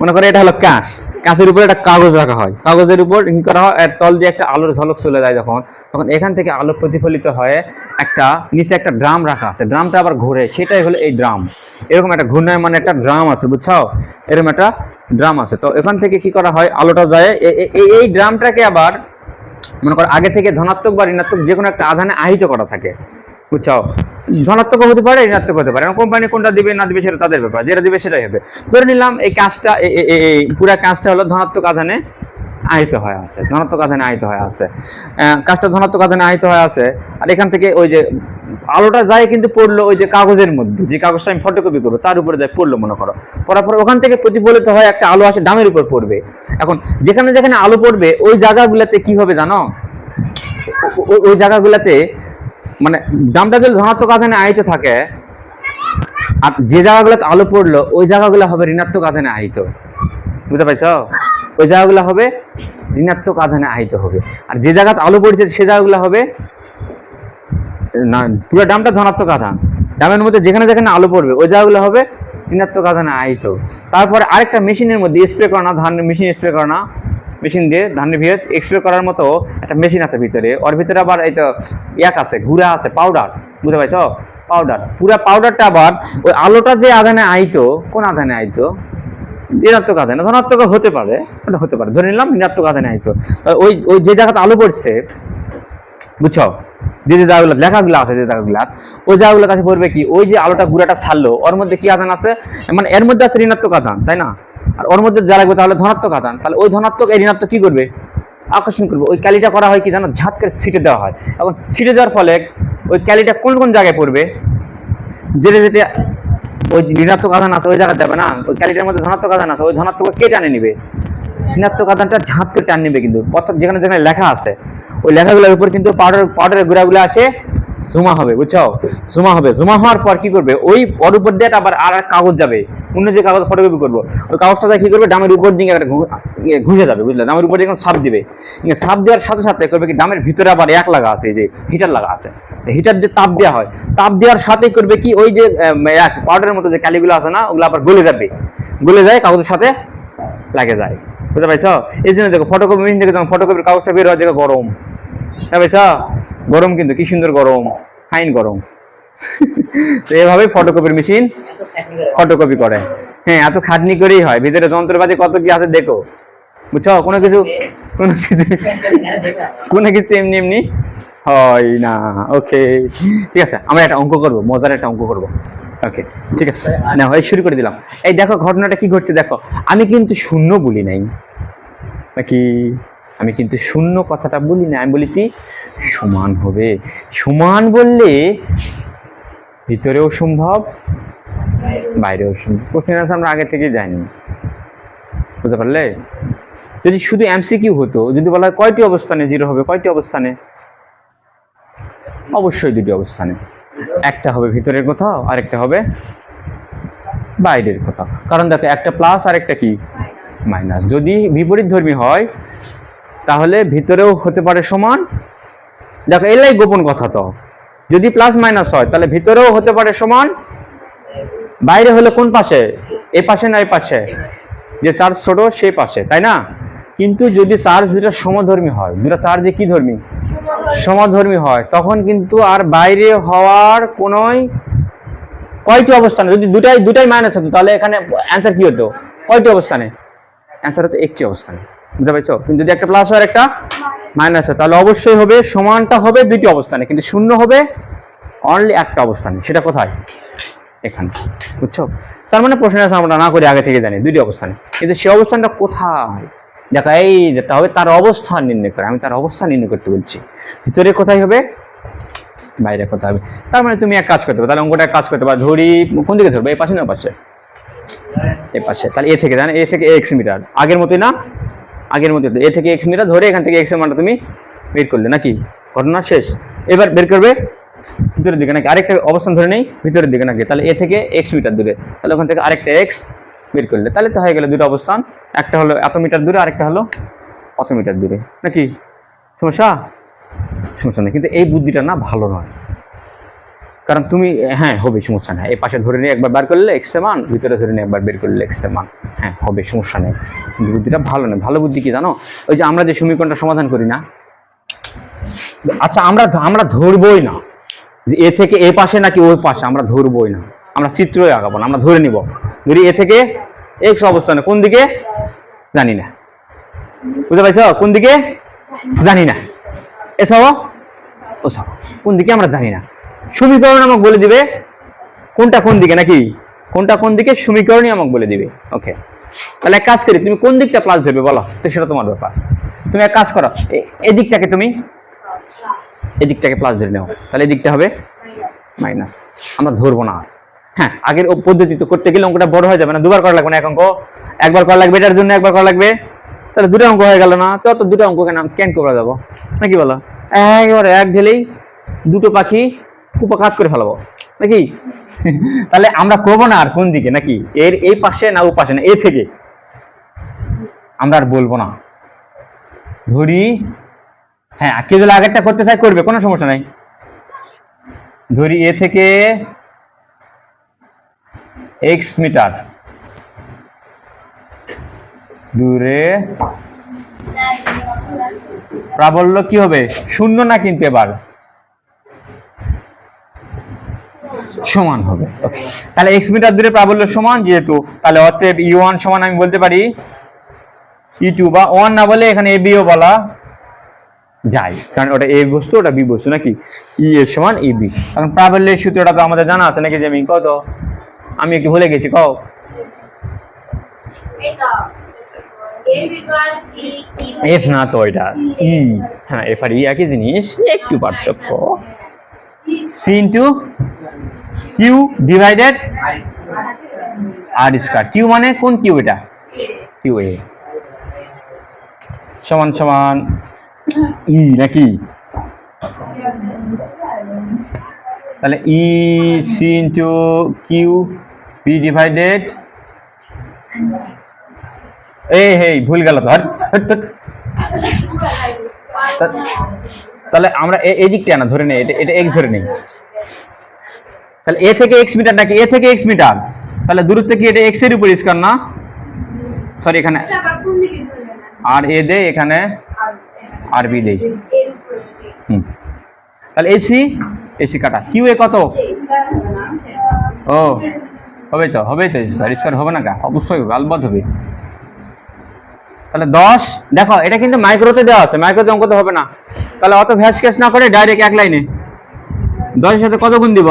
মনে করে এটা হলো কাঁচ, কাঁচের উপরে একটা কাগজ রাখা হয়, কাগজের উপর কি করা হয়, এর তল দিয়ে একটা আলোর ঝলক চলে যায় যখন, তখন এখান থেকে আলো প্রতিফলিত হয়ে একটা নিচে একটা ড্রাম রাখা আছে, ড্রামটা আবার ঘুরে, সেটাই হলো এই ড্রাম। এরকম একটা ঘূর্ণায়মান একটা ড্রাম আছে, বুঝছো? এরকম একটা ড্রাম আছে। তো এখান থেকে কি করা হয়, আলোটা যায় এই ড্রামটাকে আবার মনে করো আগে থেকে ধনাত্মক বা ঋণাত্মক যে কোনো একটা আধানে আহিত করা থাকে, বুঝছো? ধনাত্মক হতে পারে, ঋণাত্মক হতে পারে। কোম্পানি কোনটা দিবে না দিবে সেটা তাদের ব্যাপার, যেটা দিবে সেটাই হবে। ধরে নিলাম এই কাজটা, এই পুরা কাজটা হলো ধনাত্মক আধানে আহিত হয়ে আছে, ধনাত্মক আধানে আহিত হয়ে আছে। কাজটা ধনাত্মক আধানে আহিত হয়ে আছে, আর এখান থেকে ওই যে আলোটা যায় কিন্তু পড়লো ওই যে কাগজের মধ্যে, যে কাগজটা আমি ফটোকপি করবো তার উপরে যায় পড়লো, মনে করো। পড়ার পর ওখান থেকে প্রতিফলিত হয় একটা আলো আসে ডামের উপর পড়বে। এখন যেখানে যেখানে আলো পড়বে ওই জায়গাগুলোতে কি হবে জানো, ওই জায়গাগুলোতে মানে দামটা যদি ধনাত্মক আধানে আহিত থাকে, আর যে জায়গাগুলোতে আলো পড়লো ওই জায়গাগুলো হবে ঋণাত্মক আধানে আহিত, বুঝতে পারছ? ওই জায়গাগুলো হবে ঋণাত্মক আধানে আহিত হবে, আর যে জায়গাতে আলো পড়ছে সে জায়গাগুলো হবে না, পুরো ডামটা ধনাত্মক আধান, ডামের মধ্যে যেখানে যেখানে আলো পড়বে ওই জায়গাগুলো হবে ঋণাত্মক আধানে আহিত। তারপরে আরেকটা মেশিনের মধ্যে স্প্রে করা না, ধান মেশিন স্প্রে করা না, মেশিন দিয়ে ধানের ভিতরে স্প্রে করার মতো একটা মেশিন আছে ভিতরে, ওর ভিতরে আবার এই তো এক আছে, গুঁড়া আছে, পাউডার, বুঝতে পারছ? পাউডার, পুরা পাউডারটা আবার ওই আলোটা যে আধানে আহিত, কোন আধানে আহিত, ঋণাত্মক আধানে, ধনাত্মক হতে পারে, ওটা হতে পারে, ধরে নিলাম ঋণাত্মক আধানে আহিত। ওই ওই যে জায়গাতে আলো পড়ছে, বুঝছো, যে যে জায়গাগুলো লেখাগুলো আছে, যে জায়গাগুলো ওই জায়গাগুলোর কাছে পড়বে কি, ওই যে আলোটা গুঁড়াটা ছাড়লো ওর মধ্যে কি আধান আছে, মানে এর মধ্যে আছে ঋণাত্মক আধান, তাই না? আর ওর মধ্যে যা লাগবে তাহলে ধনাত্মক আধান, তাহলে ওই ধনাত্মক এই ঋণাত্মক কি করবে, আকর্ষণ করবে। ওই ক্যালিটা করা হয় কি জানো, ঝাঁত করে ছিটে দেওয়া হয়। এখন ছিটে দেওয়ার ফলে ওই ক্যালিটা কোন কোন জায়গায় পড়বে, যেটা যেটা ওই ঋণাত্মক আধান আছে ওই জায়গায় যাবে না, ওই ক্যালিটার মধ্যে ধনাত্মক আধান আছে, ওই ধনাত্মক কে টানে নিবে, ঋণাত্মক আধানটা ঝাঁত করে টান নিবে। কিন্তু অর্থাৎ যেখানে যেখানে লেখা আছে ওই লেখাগুলোর উপর কিন্তু পাউডারের গুঁড়াগুলো আসে জমা হবে, বুঝছো? জমা হবে, জমা হওয়ার পর কি করবে, ওই ওর উপর দিয়ে আবার আর এক কাগজ যাবে, অন্য যে কাগজ ফটোকপি করবো ওই কাগজটা কি করবে, ডামের উপর দিকে ঘুষে যাবে, বুঝলে? ডামের উপর দিকে ছাপ দিবে, ছাপ দেওয়ার সাথে সাথে করবে কি, ডামের ভিতরে আবার এক লাগা আছে, এই যে হিটার লাগা আছে, হিটার দিয়ে তাপ দেওয়া হয়, তাপ দেওয়ার সাথে করবে কি, ওই যে এক পাউডারের মতো যে কালিগুলো আছে না, ওগুলো আবার গলে যাবে, গলে যায় কাগজের সাথে লাগে যায়, বুঝতে পারছ? এই জন্য দেখো ফটোকপি মেশিন থেকে যখন ফটোকপির কাগজটা বের হয় দেখো গরম, বুঝতে পারছ? গরম, কিন্তু কি সুন্দর গরম, ফাইন গরম। তো এভাবে ফটোকপির মেশিন ফটোকপি করে। হ্যাঁ, এত খাটনি করেই হয়, ভিতরে যন্ত্রপাতি কত কি আছে দেখো, বুঝছো? কোনো কিছু এমনি এমনি হয় না। ওকে, ঠিক আছে, আমরা একটা অঙ্ক করবো, মজার একটা অঙ্ক করবো। ওকে, ঠিক আছে, না হয় শুরু করে দিলাম। এই দেখো ঘটনাটা কি ঘটছে, দেখো আমি কিন্তু শূন্য বলি নাই নাকি, আমি কিন্তু শূন্য কথাটা বলি না, আমি বলেছি সমান হবে। সমান বললে ভিতরেও সম্ভব বাইরেও সম্ভব। প্রশ্নের আনসার আমরা আগে থেকেই জানি, বুঝতে পারলে? যদি শুধু এমসিকিউ হতো, যদি বলা হয় কয়টি অবস্থানে জিরো হবে, কয়টি অবস্থানে, অবশ্যই দুটি অবস্থানে, একটা হবে ভিতরের কোথাও আর একটা হবে বাইরের কোথাও। কারণ দেখো একটা প্লাস আর একটা কি মাইনাস, যদি বিপরীত ধর্মী হয় তাহলে ভিতরেও হতে পারে সমান। দেখো এলাই গোপন কথা, তো যদি প্লাস মাইনাস হয় তাহলে ভিতরেও হতে পারে সমান, বাইরে হলে কোন পাশে, এ পাশে না এই পাশে, যে চার্জ ছোট সেই পাশে, তাই না? কিন্তু যদি চার্জ দুটা সমধর্মী হয়, দুটা চার্জে কি ধর্মী, সমধর্মী হয়, তখন কিন্তু আর বাইরে হওয়ার কোনোই কয়টি অবস্থানে, যদি দুটাই মাইনাস হতো তাহলে এখানে অ্যান্সার কি হতো, কয়টি অবস্থানে, অ্যান্সার হতো একটি অবস্থানে, বুঝতে পারছো? কিন্তু যদি একটা প্লাস হয় একটা মাইনাস হয় তাহলে অবশ্যই হবে সমানটা হবে দুটি অবস্থানে, কিন্তু শূন্য হবে অনলি একটা অবস্থানে। সেটা কোথায়, এখানে, বুঝছো? তার মানে প্রশ্নের আনসার আমরা না করে আগে থেকে জানি দুটি অবস্থানে, কিন্তু সে অবস্থানটা কোথায়, দেখো এই যেটা হবে তার অবস্থান নির্ণয় করে, আমি তার অবস্থান নির্ণয় করতে বলছি। ভিতরে কোথায় হবে, বাইরে কোথায় হবে। তার মানে তুমি এক কাজ করতে পারো, তাহলে অঙ্কটা এক কাজ করতে পারো। ধরি কোন দিকে ধরবে, এই পাশে না পাশে, এই পাশে। তাহলে এ থেকে জানো, এ থেকে এক্স মিটার, আগের মতোই না, আগের মতো এ থেকে এক্স মিটার ধরে এখান থেকে এক্স এর মানটা তুমি বের করলে নাকি, ঘটনা শেষ। এবার বের করবে ভিতরের দিকে নাকি, আরেকটা অবস্থান ধরে নেই ভিতরের দিকে নাকি, তাহলে এ থেকে এক্স মিটার দূরে, তাহলে ওখান থেকে আরেকটা এক্স বের করলে, তাহলে তো হয়ে গেল দুটো অবস্থান, একটা হলো এত মিটার দূরে, আরেকটা হলো অত মিটার দূরে নাকি। সমস্যা সমস্যা নেই, কিন্তু এই বুদ্ধিটা না ভালো নয়, কারণ তুমি হ্যাঁ হবে সমস্যা নেই, এই পাশে ধরে নিয়ে একবার বার করলে এক্স এর মান, ভিতরে ধরে নিয়ে একবার বের করলে এক্স এর মান, হ্যাঁ হবে সমস্যা নেই, কিন্তু বুদ্ধিটা ভালো নয়। ভালো বুদ্ধি কি জানো, ওই যে আমরা যে সমীকরণটা সমাধান করি না, আচ্ছা আমরা ধরবই না যে এ থেকে এ পাশে নাকি ওই পাশে, আমরা ধরবই না, আমরা চিত্রই আঁকাবো না, আমরা ধরে নিব ধরি এ থেকে এক্স অবস্থানে কোন দিকে জানি না, বুঝতে পারছো, কোন দিকে জানি না, এসব ওসব কোন দিকে আমরা জানি না, সমীকরণ আমাকে বলে দিবে কোনটা কোন দিকে নাকি, কোনটা কোন দিকে সমীকরণই আমাকে বলে দিবে। ওকে, তাহলে এক কাজ করি, তুমি কোন দিকটা প্লাস ধরবে বলো তো, সেটা তোমার ব্যাপার। তুমি এক কাজ করো, এই দিকটাকে তুমি এই দিকটাকে প্লাস ধরে নাও, তাহলে এই দিকটা হবে মাইনাস, আমরা ধরবো না। হ্যাঁ, আগের পদ্ধতি তো করতে গেলে অঙ্কটা বড় হয়ে যাবে না, দুবার করা লাগবে না এক অঙ্ক, একবার করা লাগবে, এটার জন্য একবার করা লাগবে, তাহলে দুটো অঙ্ক হয়ে গেল না, তো দুটো অঙ্ক কেন করা যাবো নাকি বলো, একেবারে এক ঢেলেই দুটো পাখি কুপাঘাত করে ফেলাবো নাকি। তাহলে আমরা করবো না আর কোন দিকে নাকি, এর এই পাশে না ও পাশে না, এ থেকে আমরা আর বলবো না, ধরি হ্যাঁ কেউ যদি আগেরটা করতে চাই করবে, কোনো সমস্যা নাই। ধরি এ থেকে এক্স মিটার দূরে প্রাবল্য কি হবে, শূন্য না কিন্তু এবার সমান হবে। ওকে, তাহলে এক্স মিটার দূরে প্রাবল্য সমান যেহেতু, তাহলে অতএব E1 সমান আমি বলতে পারি E2, বা 1 না বলে এখানে AB ও বলা যায়, কারণ ওটা এ বস্তু ওটা বি বস্তু নাকি, ই এর সমান এ বি। এখন প্রাবল্যের সূত্রটা তো আমাদের জানা আছে নাকি, যে আমি কত, আমি একটু ভুলে গেছি, কও এফ না তো এটা ই, হ্যাঁ এফ আর ই একই জিনিস, একটু পার্থক্য, সি ইন্টু কিউ ডিভাইডেড আর স্কয়ার, কিউ মানে কোন কিউ, এটা কিউ এ সমান সমান ই নাকি, তাহলে e c into q b divided, এই ভুল গেল তো, তাহলে আমরা এই দিকটা না ধরে নেই, এটা এক্স ধরে নেই, তাহলে এ থেকে এক্স মিটার নাকি, এ থেকে এক্স মিটার, তাহলে দূরত্ব কি এটা এক্স এর উপর স্কয়ার না, সরি এখানে আর এ দেই, এখানে আর বি দেই, তাহলে এসি এসি কাটা, কিউ এ কত, ও হবে তো স্কয়ার হবে না কা, অবশ্যই হবে, আলবাদ হবে। তাহলে 10, দেখো এটা কিন্তু মাইক্রোতে দেওয়া আছে, মাইক্রোতে অঙ্ক তো হবে না, তাহলে অত ভ্যাস ক্যাশ না করে ডাইরেক্ট এক লাইনে 10 এর সাথে কত গুণ দিব,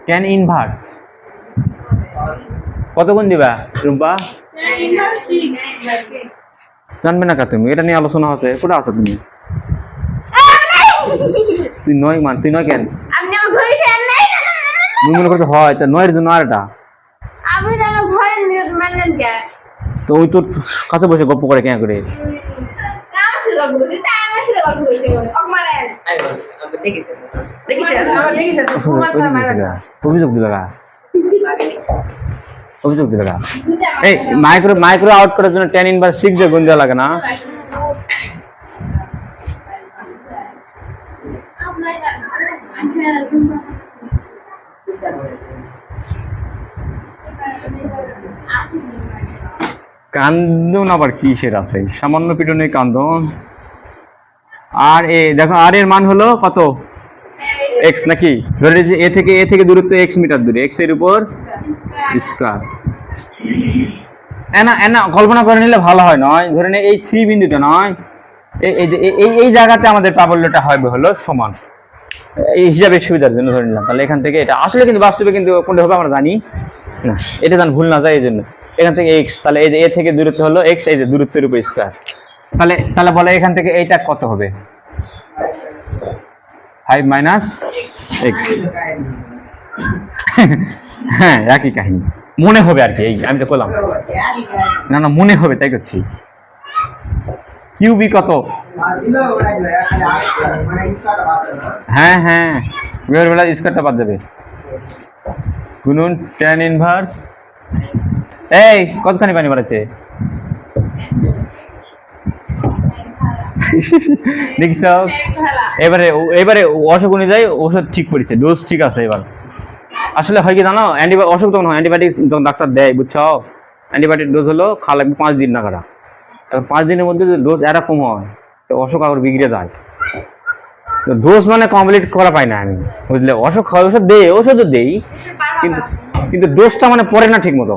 tan ইনভার্স কত গুণ দিবা রুম্পা, জানবে না কা তুমি, এটা নিয়ে আলোচনা হচ্ছে, কোথায় আছো তুমি, তুই নয় মান, তুই নয় কেন, তুমি মনে করছো হয়, তা নয়ের জন্য আর এটা, তো ওই তোর কাছে বসে গল্প করে কেন করে, অভিযোগ দিবে, অভিযোগ দিবে, এই মাইক্রো আউট করার জন্য tan ইনভার্স 6 দিয়ে গুণ দেওয়া লাগে না, কান্দন আবার কিসের আছে, সামান্য পিটনে কান্দন। আর এ দেখো, আর এর মান হলো কত, এক্স নাকি, ধরে যে এ থেকে দূরত্ব এক্স মিটার দূরে, এক্স এর উপর স্কয়ার, এনা কল্পনা করে নিলে ভালো হয়, নয় ধরে নে এই সি বিন্দুতে নয়, এই জায়গাতে আমাদের প্রাবল্যটা হবে হলো সমান, এই হিসাবে সুবিধার জন্য ধরে নিলাম, তাহলে এখান থেকে এটা আসলে কিন্তু বাস্তবে কিন্তু কোনটা হবে আমরা জানি না, এটা যেন ভুল না যায় এই জন্য এখান থেকে এক্স, তাহলে এই যে এ থেকে দূরত্ব হলো এক্স, এই যে দূরত্বের উপর স্কোয়ার। তাহলে তাহলে বলে এখান থেকে এইটা কত হবে? 5 মাইনাস এক্স। হ্যাঁ, একই কাহিনী, মনে হবে আর কি। এই আমি তো করলাম না না, মনে হবে তাই করছি। কিউবি কত? হ্যাঁ হ্যাঁ, বেলা স্কোয়ারটা বাদ যাবে, গুনুন tan ইনভার্স। এই কতখানি পানি বাড়াচ্ছে দেখিস? এবারে এবারে অসুখ অনুযায়ী ওষুধ ঠিক করেছে, ডোজ ঠিক আছে। এবার আসলে হয় কি জানো, অসুখ তখন হয় অ্যান্টিবায়োটিক যখন ডাক্তার দেয়, বুঝছো? অ্যান্টিবায়োটিক ডোজ হলো খাওয়া লাগবে 5 দিন না খারা। এবার 5 দিনের মধ্যে যদি ডোজ এরকম হয় তো অসুখ আবার বিগড়ে যায়। তো ডোজ মানে কমপ্লিট করা পাই না আমি, বুঝলে? অসুখ হয় ওষুধ দেই, ওষুধও দেই, কিন্তু কিন্তু ডোজটা মানে পড়ে না ঠিক মতো।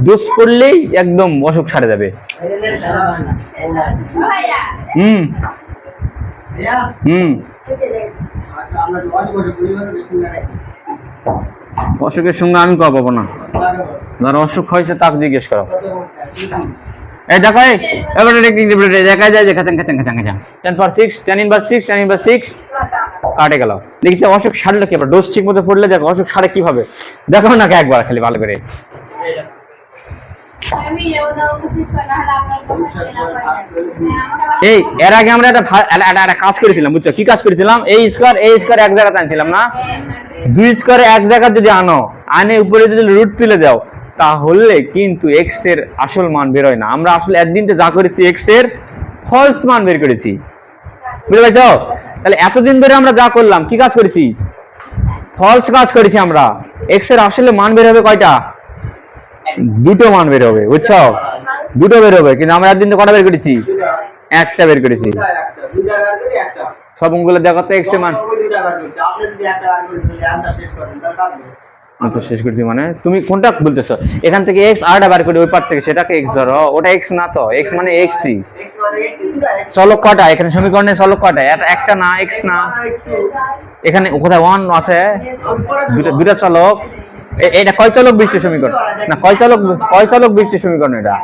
ডোজ পড়লেই একদম অসুখ সারে যাবে। হুম হুম, অসুখের সঙ্গে আমি কব পাবো না, যার অসুখ হয়েছে তাকে জিজ্ঞেস করো। এই দেখো, এবারে দেখা যায় যে খাচাং খাচাং খাচাং খাচাং 10/6 tan ইনভার্স 6 tan ইনভার্স 6 কাটে গেল। দেখছি অসুখ সারলো কি? ডোজ ঠিক মতো পড়লে দেখো অসুখ সারে কিভাবে, দেখো না একবার খালি ভালো করে। এই এর আগে আমরা একটা কাজ করেছিলাম, বুঝছো? কি কাজ করেছিলাম? এই স্কোয়ার এক জায়গাতে আনছিলাম না, 2 স্কোয়ার এক জায়গা যদি আনে উপরে যদি রুট তুলে দাও তাহলে কিন্তু এক্স এর আসল মান বেরোয় না। আমরা আসলে একদিন যা করেছি এক্স এর ফলস মান বের করেছি, বুঝতে পারছো? তাহলে এতদিন ধরে আমরা যা করলাম কি কাজ করেছি? ফলস কাজ করেছি আমরা। এক্স এর আসলে মান বের হবে কয়টা? 2টো মান বের হবে, বুঝছো? 2টো বের হবে, কিন্তু আমরা একদিন তো কটা বের করেছি? একটা বের করেছি। সব অঙ্কগুলো দেখো তো এক্স এর মান। আচ্ছা, শেষ করছি মানে তুমি কোনটা বলতেছো? এখান থেকে এক্স আরটা বার করে ওই পার থেকে সেটাকে এক্স ধরো, ওটা এক্স না তো, এক্স মানে এক্সই। চলক কটা এখানে সমীকরণে? চলক কটা? এটা একটা না, এক্স না। এখানে কোথায় 1 আছে? দুটা চলক। এটা কয় চলক বিশিষ্ট সমীকরণ? না, কয় চলক বিশিষ্ট সমীকরণ? এটা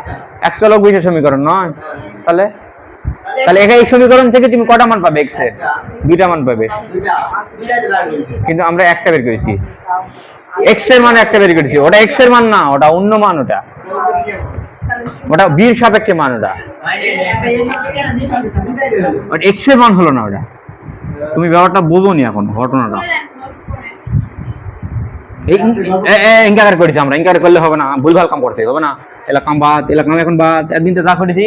এক চলক বিশিষ্ট সমীকরণ নয়। তাহলে তাহলে এখানে এই সমীকরণ থেকে তুমি কটা মান পাবে? এক্স এর 2টা মান পাবে, কিন্তু আমরা একটা বের করেছি। এক্স এর মান একটা বের করেছি, ওটা এক্স এর মান না, ওটা অন্য মান। ওটা বির সাপেক্ষে মান, ওটা এক্স এর মান হলো না। ওটা তুমি ব্যাপারটা বোঝোনি এখন, ঘটনাটা ইনকার করেছি আমরা। ইনকার করলে হবে না, ভুলভাল কাম করছে, হবে না। এলাকাম বাদ, এলাকাম এখন বাদ। একদিন তো যা করেছি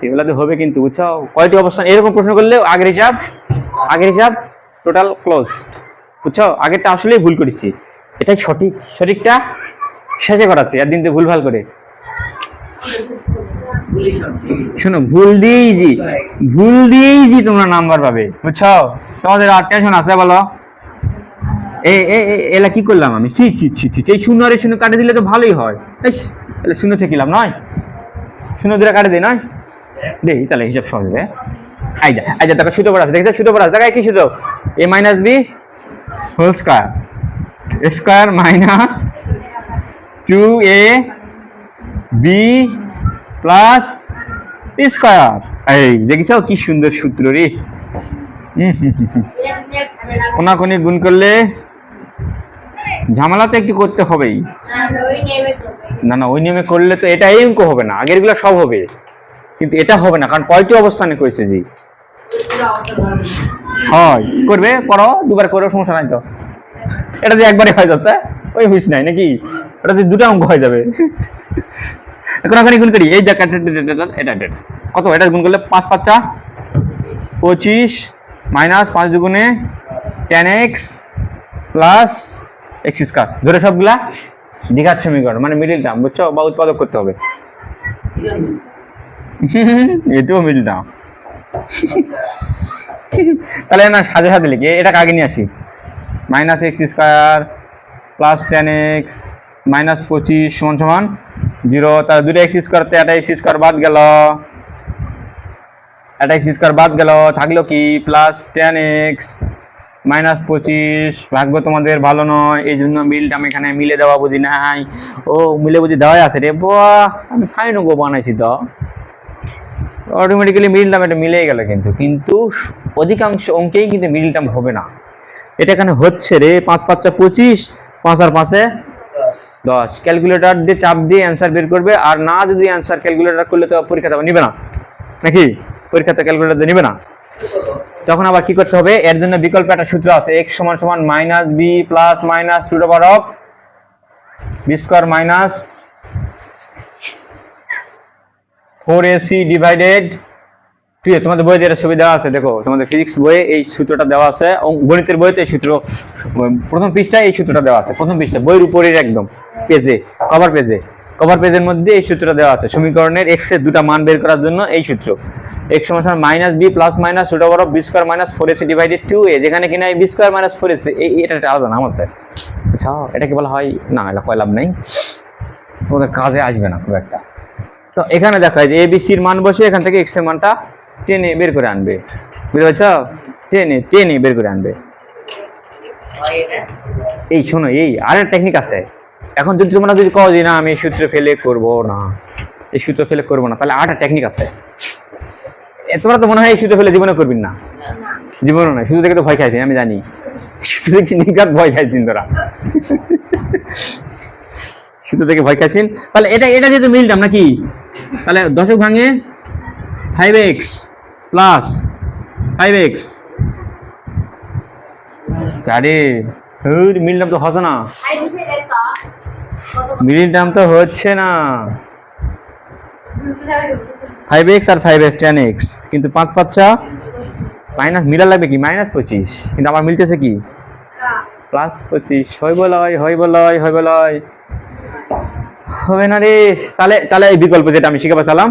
ওগুলাতে হবে কিন্তু, বুঝছো? কয়টি অবস্থান এরকম প্রশ্ন করলে আগের হিসাব টোটাল ক্লোজ, বুঝছো? আগেরটা আসলেই ভুল করেছি, এটাই সঠিক। সঠিকটা শেষে করাচ্ছি, একদিন তো ভুলভাল করে। শোনো, ভুল দিয়েই তোমরা নাম্বার পাবে, বুঝছো? তোমাদের আর টেনশন আছে? বলো এলা কি করলাম আমি? এই শূন্য আর এই শূন্য কাটে দিলে তো ভালোই হয়। শূন্য থেকে লাভ নয়, শূন্য দিলে কাটে দিই নয় দেই, তাহলে হিসাব সহজ হবে। আইজা দেখো সূত্র পড়া আছে, দেখছো সূত্র পড়া আছে? দেখো কি সূত্র? a minus b whole square minus 2ab plus square. এই দেখিস কি সুন্দর সূত্র রে। কোনাকুনি গুণ করলে ঝামেলা তো একটু করতে হবেই। না ওই নিয়মে করলে তো এটা এই অঙ্ক হবে না, আগের গুলো সব হবে, কিন্তু এটা হবে না, কারণ কয়টি অবস্থানে কইছে জি। হয় করবে, করো, দুবার করো, সমস্যা নাই তো। এটা যে একবারে হয়ে যাচ্ছে ওই হুইস নাই নাকি? ওটা যে 2টা অঙ্ক হয়ে যাবে। এখন এখানে গুণ করি, এই দেখ এটা কত? এটা গুণ করলে 5 5 25 মাইনাস 5 দুগুণে tan x plus x square. ধরে সবগুলা দ্বিঘাত সমীকরণ, মানে মিডল টার্ম, বুঝছো? বা উৎপাদক করতে হবে। এটাও মিডল টার্ম। তাহলে না সাথে লিখি, এটাকে আগে নিয়ে আসি। Minus x square plus tan x minus 25 সমান 0। তাহলে 2টা এক্স স্কয়ার, একটা এক্স স্কয়ার বাদ গেল, থাকলো কি? প্লাস tan x -25, ভাগ্য তোমাদের ভালো নয়, এই জন্য মিলটা আমি এখানে মিলে দেওয়া বুঝি নাই। ও মিলে বুঝি দেওয়াই আছে রে, বাহ আমি ফাইন গো বানাইছি তো, অটোমেটিক্যালি মিডল টার্ম এটা মিলেই গেল, কিন্তু অধিকাংশ অঙ্কেই কিন্তু মিডল টার্ম হবে না। এটা এখানে হচ্ছে রে, 5 × 5 = 25, 5 আর 5 = 10। ক্যালকুলেটর দিয়ে চাপ দিয়ে অ্যান্সার বের করবে, আর না যদি অ্যান্সার ক্যালকুলেটর করলে তো পরীক্ষাতে আবার নিবে না, নাকি? পরীক্ষাতে ক্যালকুলেটর দিয়ে নিবে না। তখন আবার কি করতে হবে, এর জন্য বিকল্প একটা সূত্র আছে, x = -b + -√b² - 4ac divided. ঠিক আছে, তোমাদের বইতে এটা সুবিধা আছে, দেখো তোমাদের ফিজিক্স বইয়ে এই সূত্রটা দেওয়া আছে, গণিতের বইতে এই সূত্র প্রথম পৃষ্ঠায় এই সূত্রটা দেওয়া আছে, প্রথম পৃষ্ঠা বইয়ের উপরের একদম পেজে, কভার পেজের মধ্যে এই সূত্রটা দেওয়া আছে। সমীকরণের x এর দুটা মান বের করার জন্য এই সূত্র, x = -b + -√b² - 4ac divided 2a, যেখানে কিনা এই b² - 4ac এটা একটা আলাদা নাম আছে। আচ্ছা, এটা কি বলা হয় না, এটা কয় লাভ নেই, তোমাদের কাজে আসবে না খুব একটা। তো এখানে দেখা যায় যে এবিসির মান বসে এখান থেকে x এর মানটা টেনে বের করে আনবে, বুঝতে পারছো? টেনে বের করে আনবে। এই শোনো, এই আরেকটা টেকনিক আছে। এখন যদি তোমরা যদি কও যে না আমি এই সূত্র ফেলে করবো না, তাহলে আরেকটা টেকনিক আছে। তোমরা তো মনে হয় এই সূত্র ফেলে জীবনে করবেন না, জীবনও নয়, শুধু থেকে তো ভয় খাইছেন, আমি জানি শুধু দেখি নিঘাত ভয় খাইছেন তোরা, সূত্র থেকে ভয় খাইছেন। তাহলে এটা যেহেতু মিলটাম নাকি, তাহলে দশক ভাঙে 5x + 5x, আরে মিল নাম তো হচ্ছে না, মিল নাম তো হচ্ছে না। 5x আর 5x 10x, কিন্তু 5 × 5 = মাইনাস, মিলার লাগবে কি -25, কিন্তু আমার মিলতেছে কি +25। হবে না রে। তাহলে এই বিকল্প যেটা আমি শিখে পাচ্ছিলাম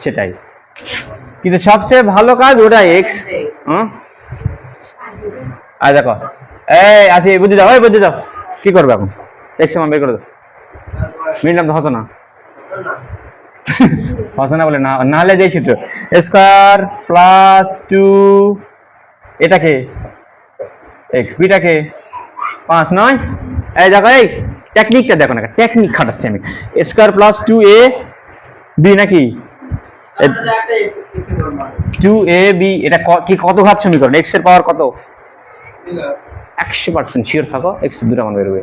সেটাই, কিন্তু সবচেয়ে ভালো কাজ ওটা x। আর দেখো এই আছে, বুদ্ধি দাও কি করবে এখন, x এর মান বের করে দাও, মিল নাম তো হচ্ছে না বলে না, নাহলে যে সূত্র স্কয়ার + 2 এটাকে x বিটাকে 5 নয়, এই দেখো এই টেকনিকটা দেখো না, টেকনিক খাটাচ্ছি আমি। স্কয়ার + 2ab নাকি 2ab, এটা কি কত ঘাত সমীকরণ, x এর পাওয়ার কত? 100% শিওর থাকো x এর দুটা মান বেরোবে,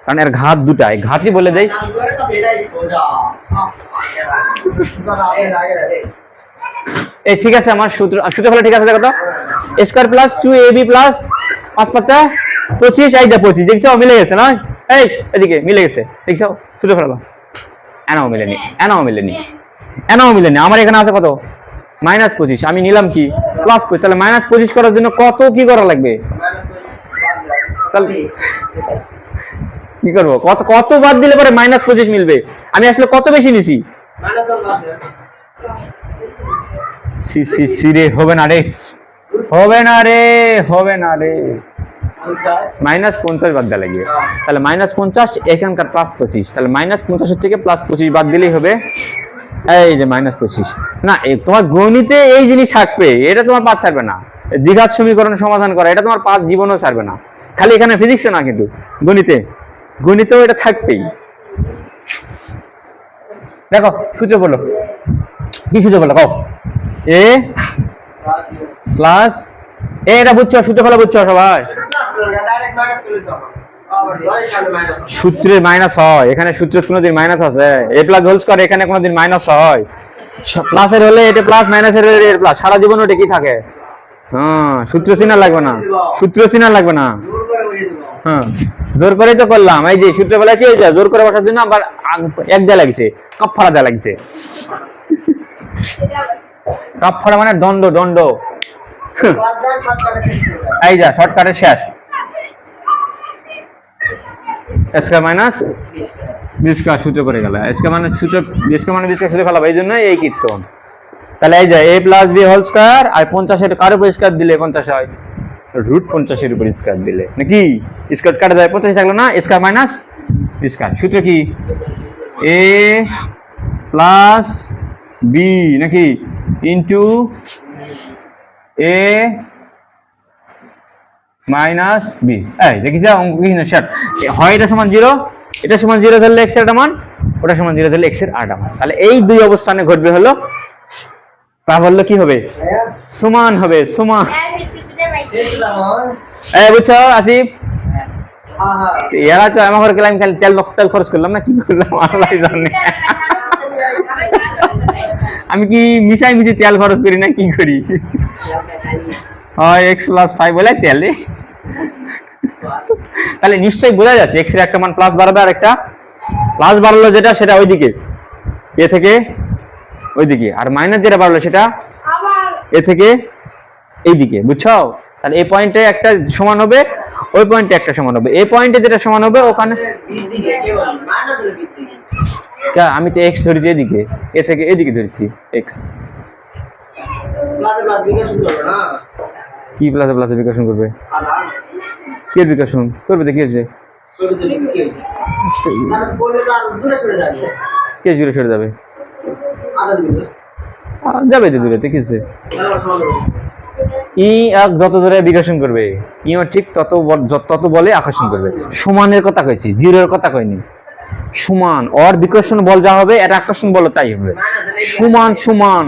কারণ এর ঘাত দুটাই, ঘাতই বলে দেয়। এই ঠিক আছে, আমার সূত্র ফলে ঠিক আছে, দেখো তো স্কয়ার + 2ab + 5 × 5 = 25, এই যে 25 দেখছো মিলে গেছে না, এই এদিকে মিলে গেছে, দেখছো সূত্র ফেলা এনাও মিলেনি, আমার এখানে আছে কত -25, আমি নিলাম কি +25, তাহলে -25 করার জন্য কত কি করা লাগবে, তাহলে কি করবো, কত বাদ দিলে পরে -25 মিলবে, আমি আসলে কত বেশি নিছি, রে হবে না রে -50 বাদ দেওয়া লাগবে, তাহলে -50 এখানকার +25, তাহলে -50 থেকে +25 বাদ দিলেই হবে এই যে -25। না তোমার গণিতে এই জিনিস থাকবে, এটা তোমার পাঁচ ছাড়বে না, দ্বিঘাত সমীকরণ সমাধান করা এটা তোমার 5 জীবনেও ছাড়বে না, খালি এখানে ফিজিক্সে না, কিন্তু গণিতেও এটা থাকবেই। দেখো সূত্র বলো, কি সূত্র বলো কও, a প্লাস এটা বুঝছো, সূত্র ফেলা বুঝছো সবাই, সূত্রে মাইনাস হয়, এখানে সূত্র কোনোদিন মাইনাস আছে, a+² এখানে কোনোদিন মাইনাস হয়, প্লাসের হলে এটা প্লাস, মাইনাসের হলে এটা প্লাস, সারা জীবন ওটা কি থাকে। সূত্র চিনা লাগবে না, হ্যাঁ জোর করেই তো করলাম, এই যে সূত্র ফেলাচ্ছি, এই যে জোর করে বসার জন্য আবার এক দেয়া লাগছে, কাপ ফাড়া দেয়া লাগছে, কাপ ফাড়া মানে দণ্ড, এই যা শর্টকাটের শেষ, স্কয়ার মাইনাস b² সূত্র করে গেল, স্কয়ার মানে সূত্র b² সূত্র ফেলাবো, এই জন্য এই কীর্তন। তাহলে এই যে a+b² আর 50 এর কার উপর স্কয়ার দিলে 50 হয়, √50 এর উপর স্কয়ার দিলে নাকি, স্কয়ার কাটা যায় 50 থাকলো না, স্কয়ার মাইনাস b², সূত্র কি a প্লাস b নাকি ইনটু a মাইনাস বি। এই দেখিস অঙ্ক কি না স্যার, হয় এটা সমান 0, এটা সমান 0 ধরলে x এর একটা মান, ওটা সমান 0 ধরলে x এর আরেকটা মান। তাহলে এই দুই অবস্থানে ঘটবে হলো প্রাবল্য কি হবে, ভাইয়া সমান হবে, সমান। দেখলাম এই বুঝছো আসিফ, হ্যাঁ হ্যাঁ এরা তো আমার ঘরে গেলাম খালি তেল খরচ করলাম না, কি করলাম আল্লাহ জানে। আমি কি মিশাই মিশে তেল খরচ করি না কি করি, হয় x+5 বলে তেলে। তাহলে নিশ্চয়ই বোঝা যাচ্ছে x এর একটা মান প্লাস বাড়াবে আর একটা প্লাস বাড়লো যেটা সেটা ওইদিকে এ থেকে ওইদিকে, আর মাইনাস যেটা বাড়লো সেটা এ থেকে এইদিকে, বুঝছো? তাহলে এই পয়েন্টে একটা সমান হবে, ওই পয়েন্টে একটা সমান হবে, এই পয়েন্টে যেটা সমান হবে ওখানে বিশ দিকে কেবল মাইনাস হলো 20 দিকে আমি তো x ধরেছি এদিকে, এ থেকে এদিকে ধরেছি x। প্লাস প্লাস বিকাশ করবে না কি প্লাসে প্লাসে বিকাশন করবে, আধার কি বিকাশন করবে তো কি হয়েছে, করে দিলে কি আর বললে তো আর দূরে চলে যাবে কে জুড়ে সরে যাবে, আধার দিবে যাবে তো দূরে তো কি হয়েছে। তাহলে সমান হবে ই এক যত ধরে বিকাশন করবে, ইও ঠিক তত বলে আকর্ষণ করবে। সমানের কথা কইছি, জিরোর কথা কইনি। সমান ওর বিকর্ষণ বল যা হবে এটা আকর্ষণ বল তাই হবে, সমান সমান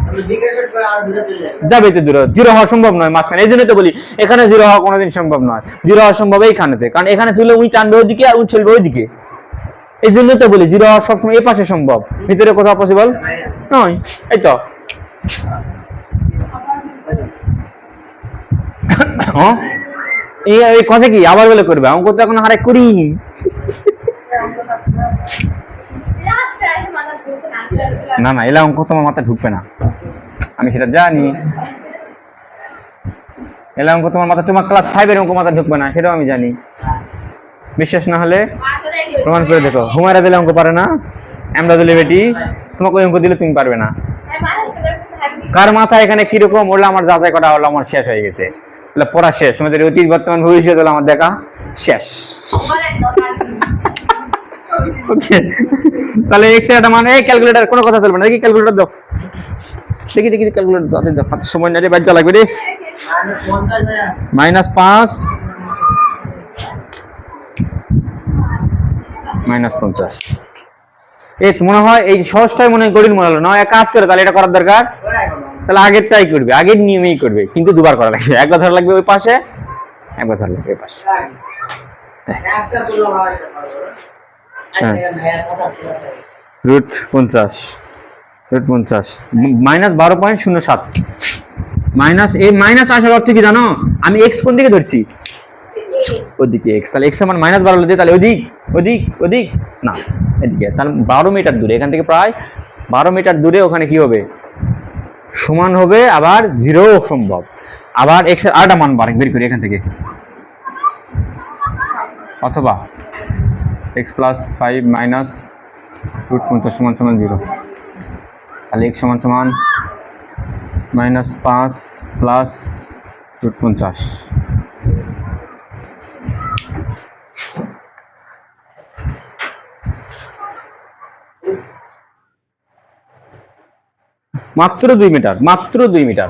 আমি বিকাশ করে আর দূরে চলে যাবে যাবে তো দূরে, জিরো হওয়া সম্ভব নয় মাঝখানে। এই জন্য তো বলি এখানে জিরো হওয়া কোনোদিন সম্ভব নয়, জিরো হওয়া সম্ভব এইখানেতে, কারণ এখানে ছিল উই টানবে ওইদিকে আর উই চলবে ওইদিকে। এই জন্য তো বলি জিরো হওয়া সবসময় এই পাশে সম্ভব, ভিতরে কোথাও পসিবল নয়। এই তো হ্যাঁ, এই কথা কি আবার বলে করবে, অঙ্ক তো এখন হারে করি। না না, এলা অঙ্ক তোমার মাথায় ঢুকবে না, আমি সেটা জানি। এলা অঙ্ক তোমার মাথা, তোমার ক্লাস 5 এর অঙ্ক মাথা ঢুকবে না, সেটাও আমি জানি। বিশ্বাস না হলে প্রমাণ করে দেখো। হুমায়রা দিলে অঙ্ক পারে না, আমরা দিলে বেটি, তোমাকে ওই অঙ্ক দিলে তুমি পারবে না। কার মাথা এখানে কিরকম ওগুলো আমার যাচাই করা হলো, আমার শেষ হয়ে গেছে, পড়া শেষ। তোমাদের অতীত বর্তমান ভবিষ্যৎ হলো আমার দেখা শেষ। ওকে, তাহলে x এর একটা মান, এই ক্যালকুলেটর কোনো কথা চলবে না, দেখি ক্যালকুলেটর দাও, দেখি দেখি ক্যালকুলেটর দাও, হাতে সময় নেই রে, বাচ্চা লাগবে রে। মাইনাস 50 -5 -50। এই তো মনে হয় এই সহজটাই মনে হয় কঠিন মনে হলো না, এক কাজ করে তাহলে এটা করার দরকার, তাহলে আগেরটাই করবে, আগের নিয়মেই করবে, কিন্তু দুবার করা লাগবে। একবার ধরা লাগবে ওই পাশে, একবার ধরা লাগবে ওই পাশে। একটা তুলো হয় হ্যাঁ। ভাইয়া কথা ছিল √50 -12.07 মাইনাস, এই মাইনাস আসার অর্থ কি জানো, আমি x কোন দিকে ধরছি, ওদিকে x, তাহলে x এর মান মাইনাস 12 দিয়ে, তাহলে ওদিক ওদিক ওদিক না এদিকে, তাহলে 12 মিটার দূরে, এখান থেকে প্রায় 12 মিটার দূরে ওখানে কি হবে, সমান হবে, আবার জিরো সম্ভব। আবার x এর আরেকটা মান বের করি এখান থেকে, অথবা x+5 -√50 = 0, তাহলে x = -5 +√50। মাত্র 2 মিটার, মাত্র 2 মিটার।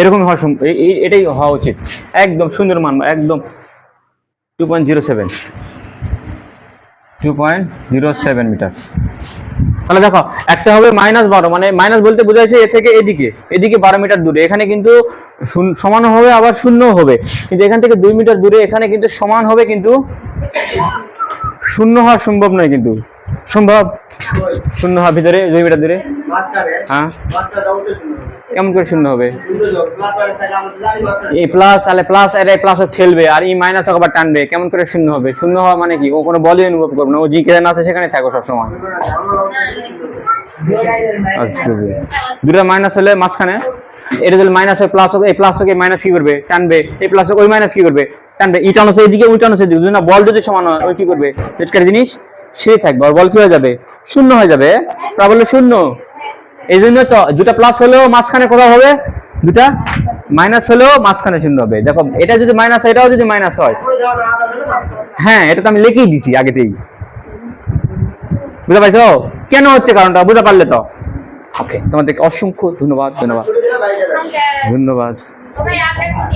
এরকম হওয়া এটাই হওয়া উচিত, একদম সুন্দর মান, একদম 2.07 মিটার। তাহলে দেখো একটা হবে -12, মানে মাইনাস বলতে বোঝাচ্ছে এ থেকে এদিকে, এদিকে 12 মিটার দূরে, এখানে কিন্তু সমান হবে আবার শূন্য হবে, কিন্তু এখান থেকে 2 মিটার দূরে এখানে কিন্তু সমান হবে, কিন্তু শূন্য হওয়া সম্ভব নয়, কিন্তু সম্ভব শূন্য হওয়া ভিতরে 2 মিটার দূরে। হ্যাঁ, কেমন করে শূন্য হবে, এই প্লাস, তাহলে প্লাস এর প্লাস ঠেলবে আর এই মাইনাস আবার টানবে, কেমন করে শূন্য হবে, শূন্য হওয়া মানে কি, ও কোনো বলই অনুভব করবে না, ও যেখানে আছে সেখানে থাকো সবসময়। দুটো মাইনাস হলে মাঝখানে, এটা যদি মাইনাস হয় প্লাস হোক, এই প্লাস হোক এই মাইনাস কি করবে, টানবে, এই প্লাস হোক ওই মাইনাস কি করবে, টানবে, ই টানো এদিকে ওই টানো সেদিকে, না বল যদি সমান হয় ওই কি করবে, যেটার জিনিস সেই থাকবে, আর বল কি হয়ে যাবে, শূন্য হয়ে যাবে, প্রাবল্য শূন্য। এই জন্য তো দুটা প্লাস হলেও মাঝখানে কোথাও হবে, দুটা মাইনাস হলেও মাঝখানে শূন্য হবে। দেখো এটা যদি মাইনাস হয়, এটাও যদি মাইনাস হয়, হ্যাঁ এটা তো আমি লিখেই দিছি আগেতেই, বুঝতে পারছো কেন হচ্ছে কারণটা, বুঝতে পারলে তো। ওকে, তোমাদেরকে অসংখ্য ধন্যবাদ। ছুটি দিলে বাইরে যাবে। ধন্যবাদ। ভাই আপনার ছুটি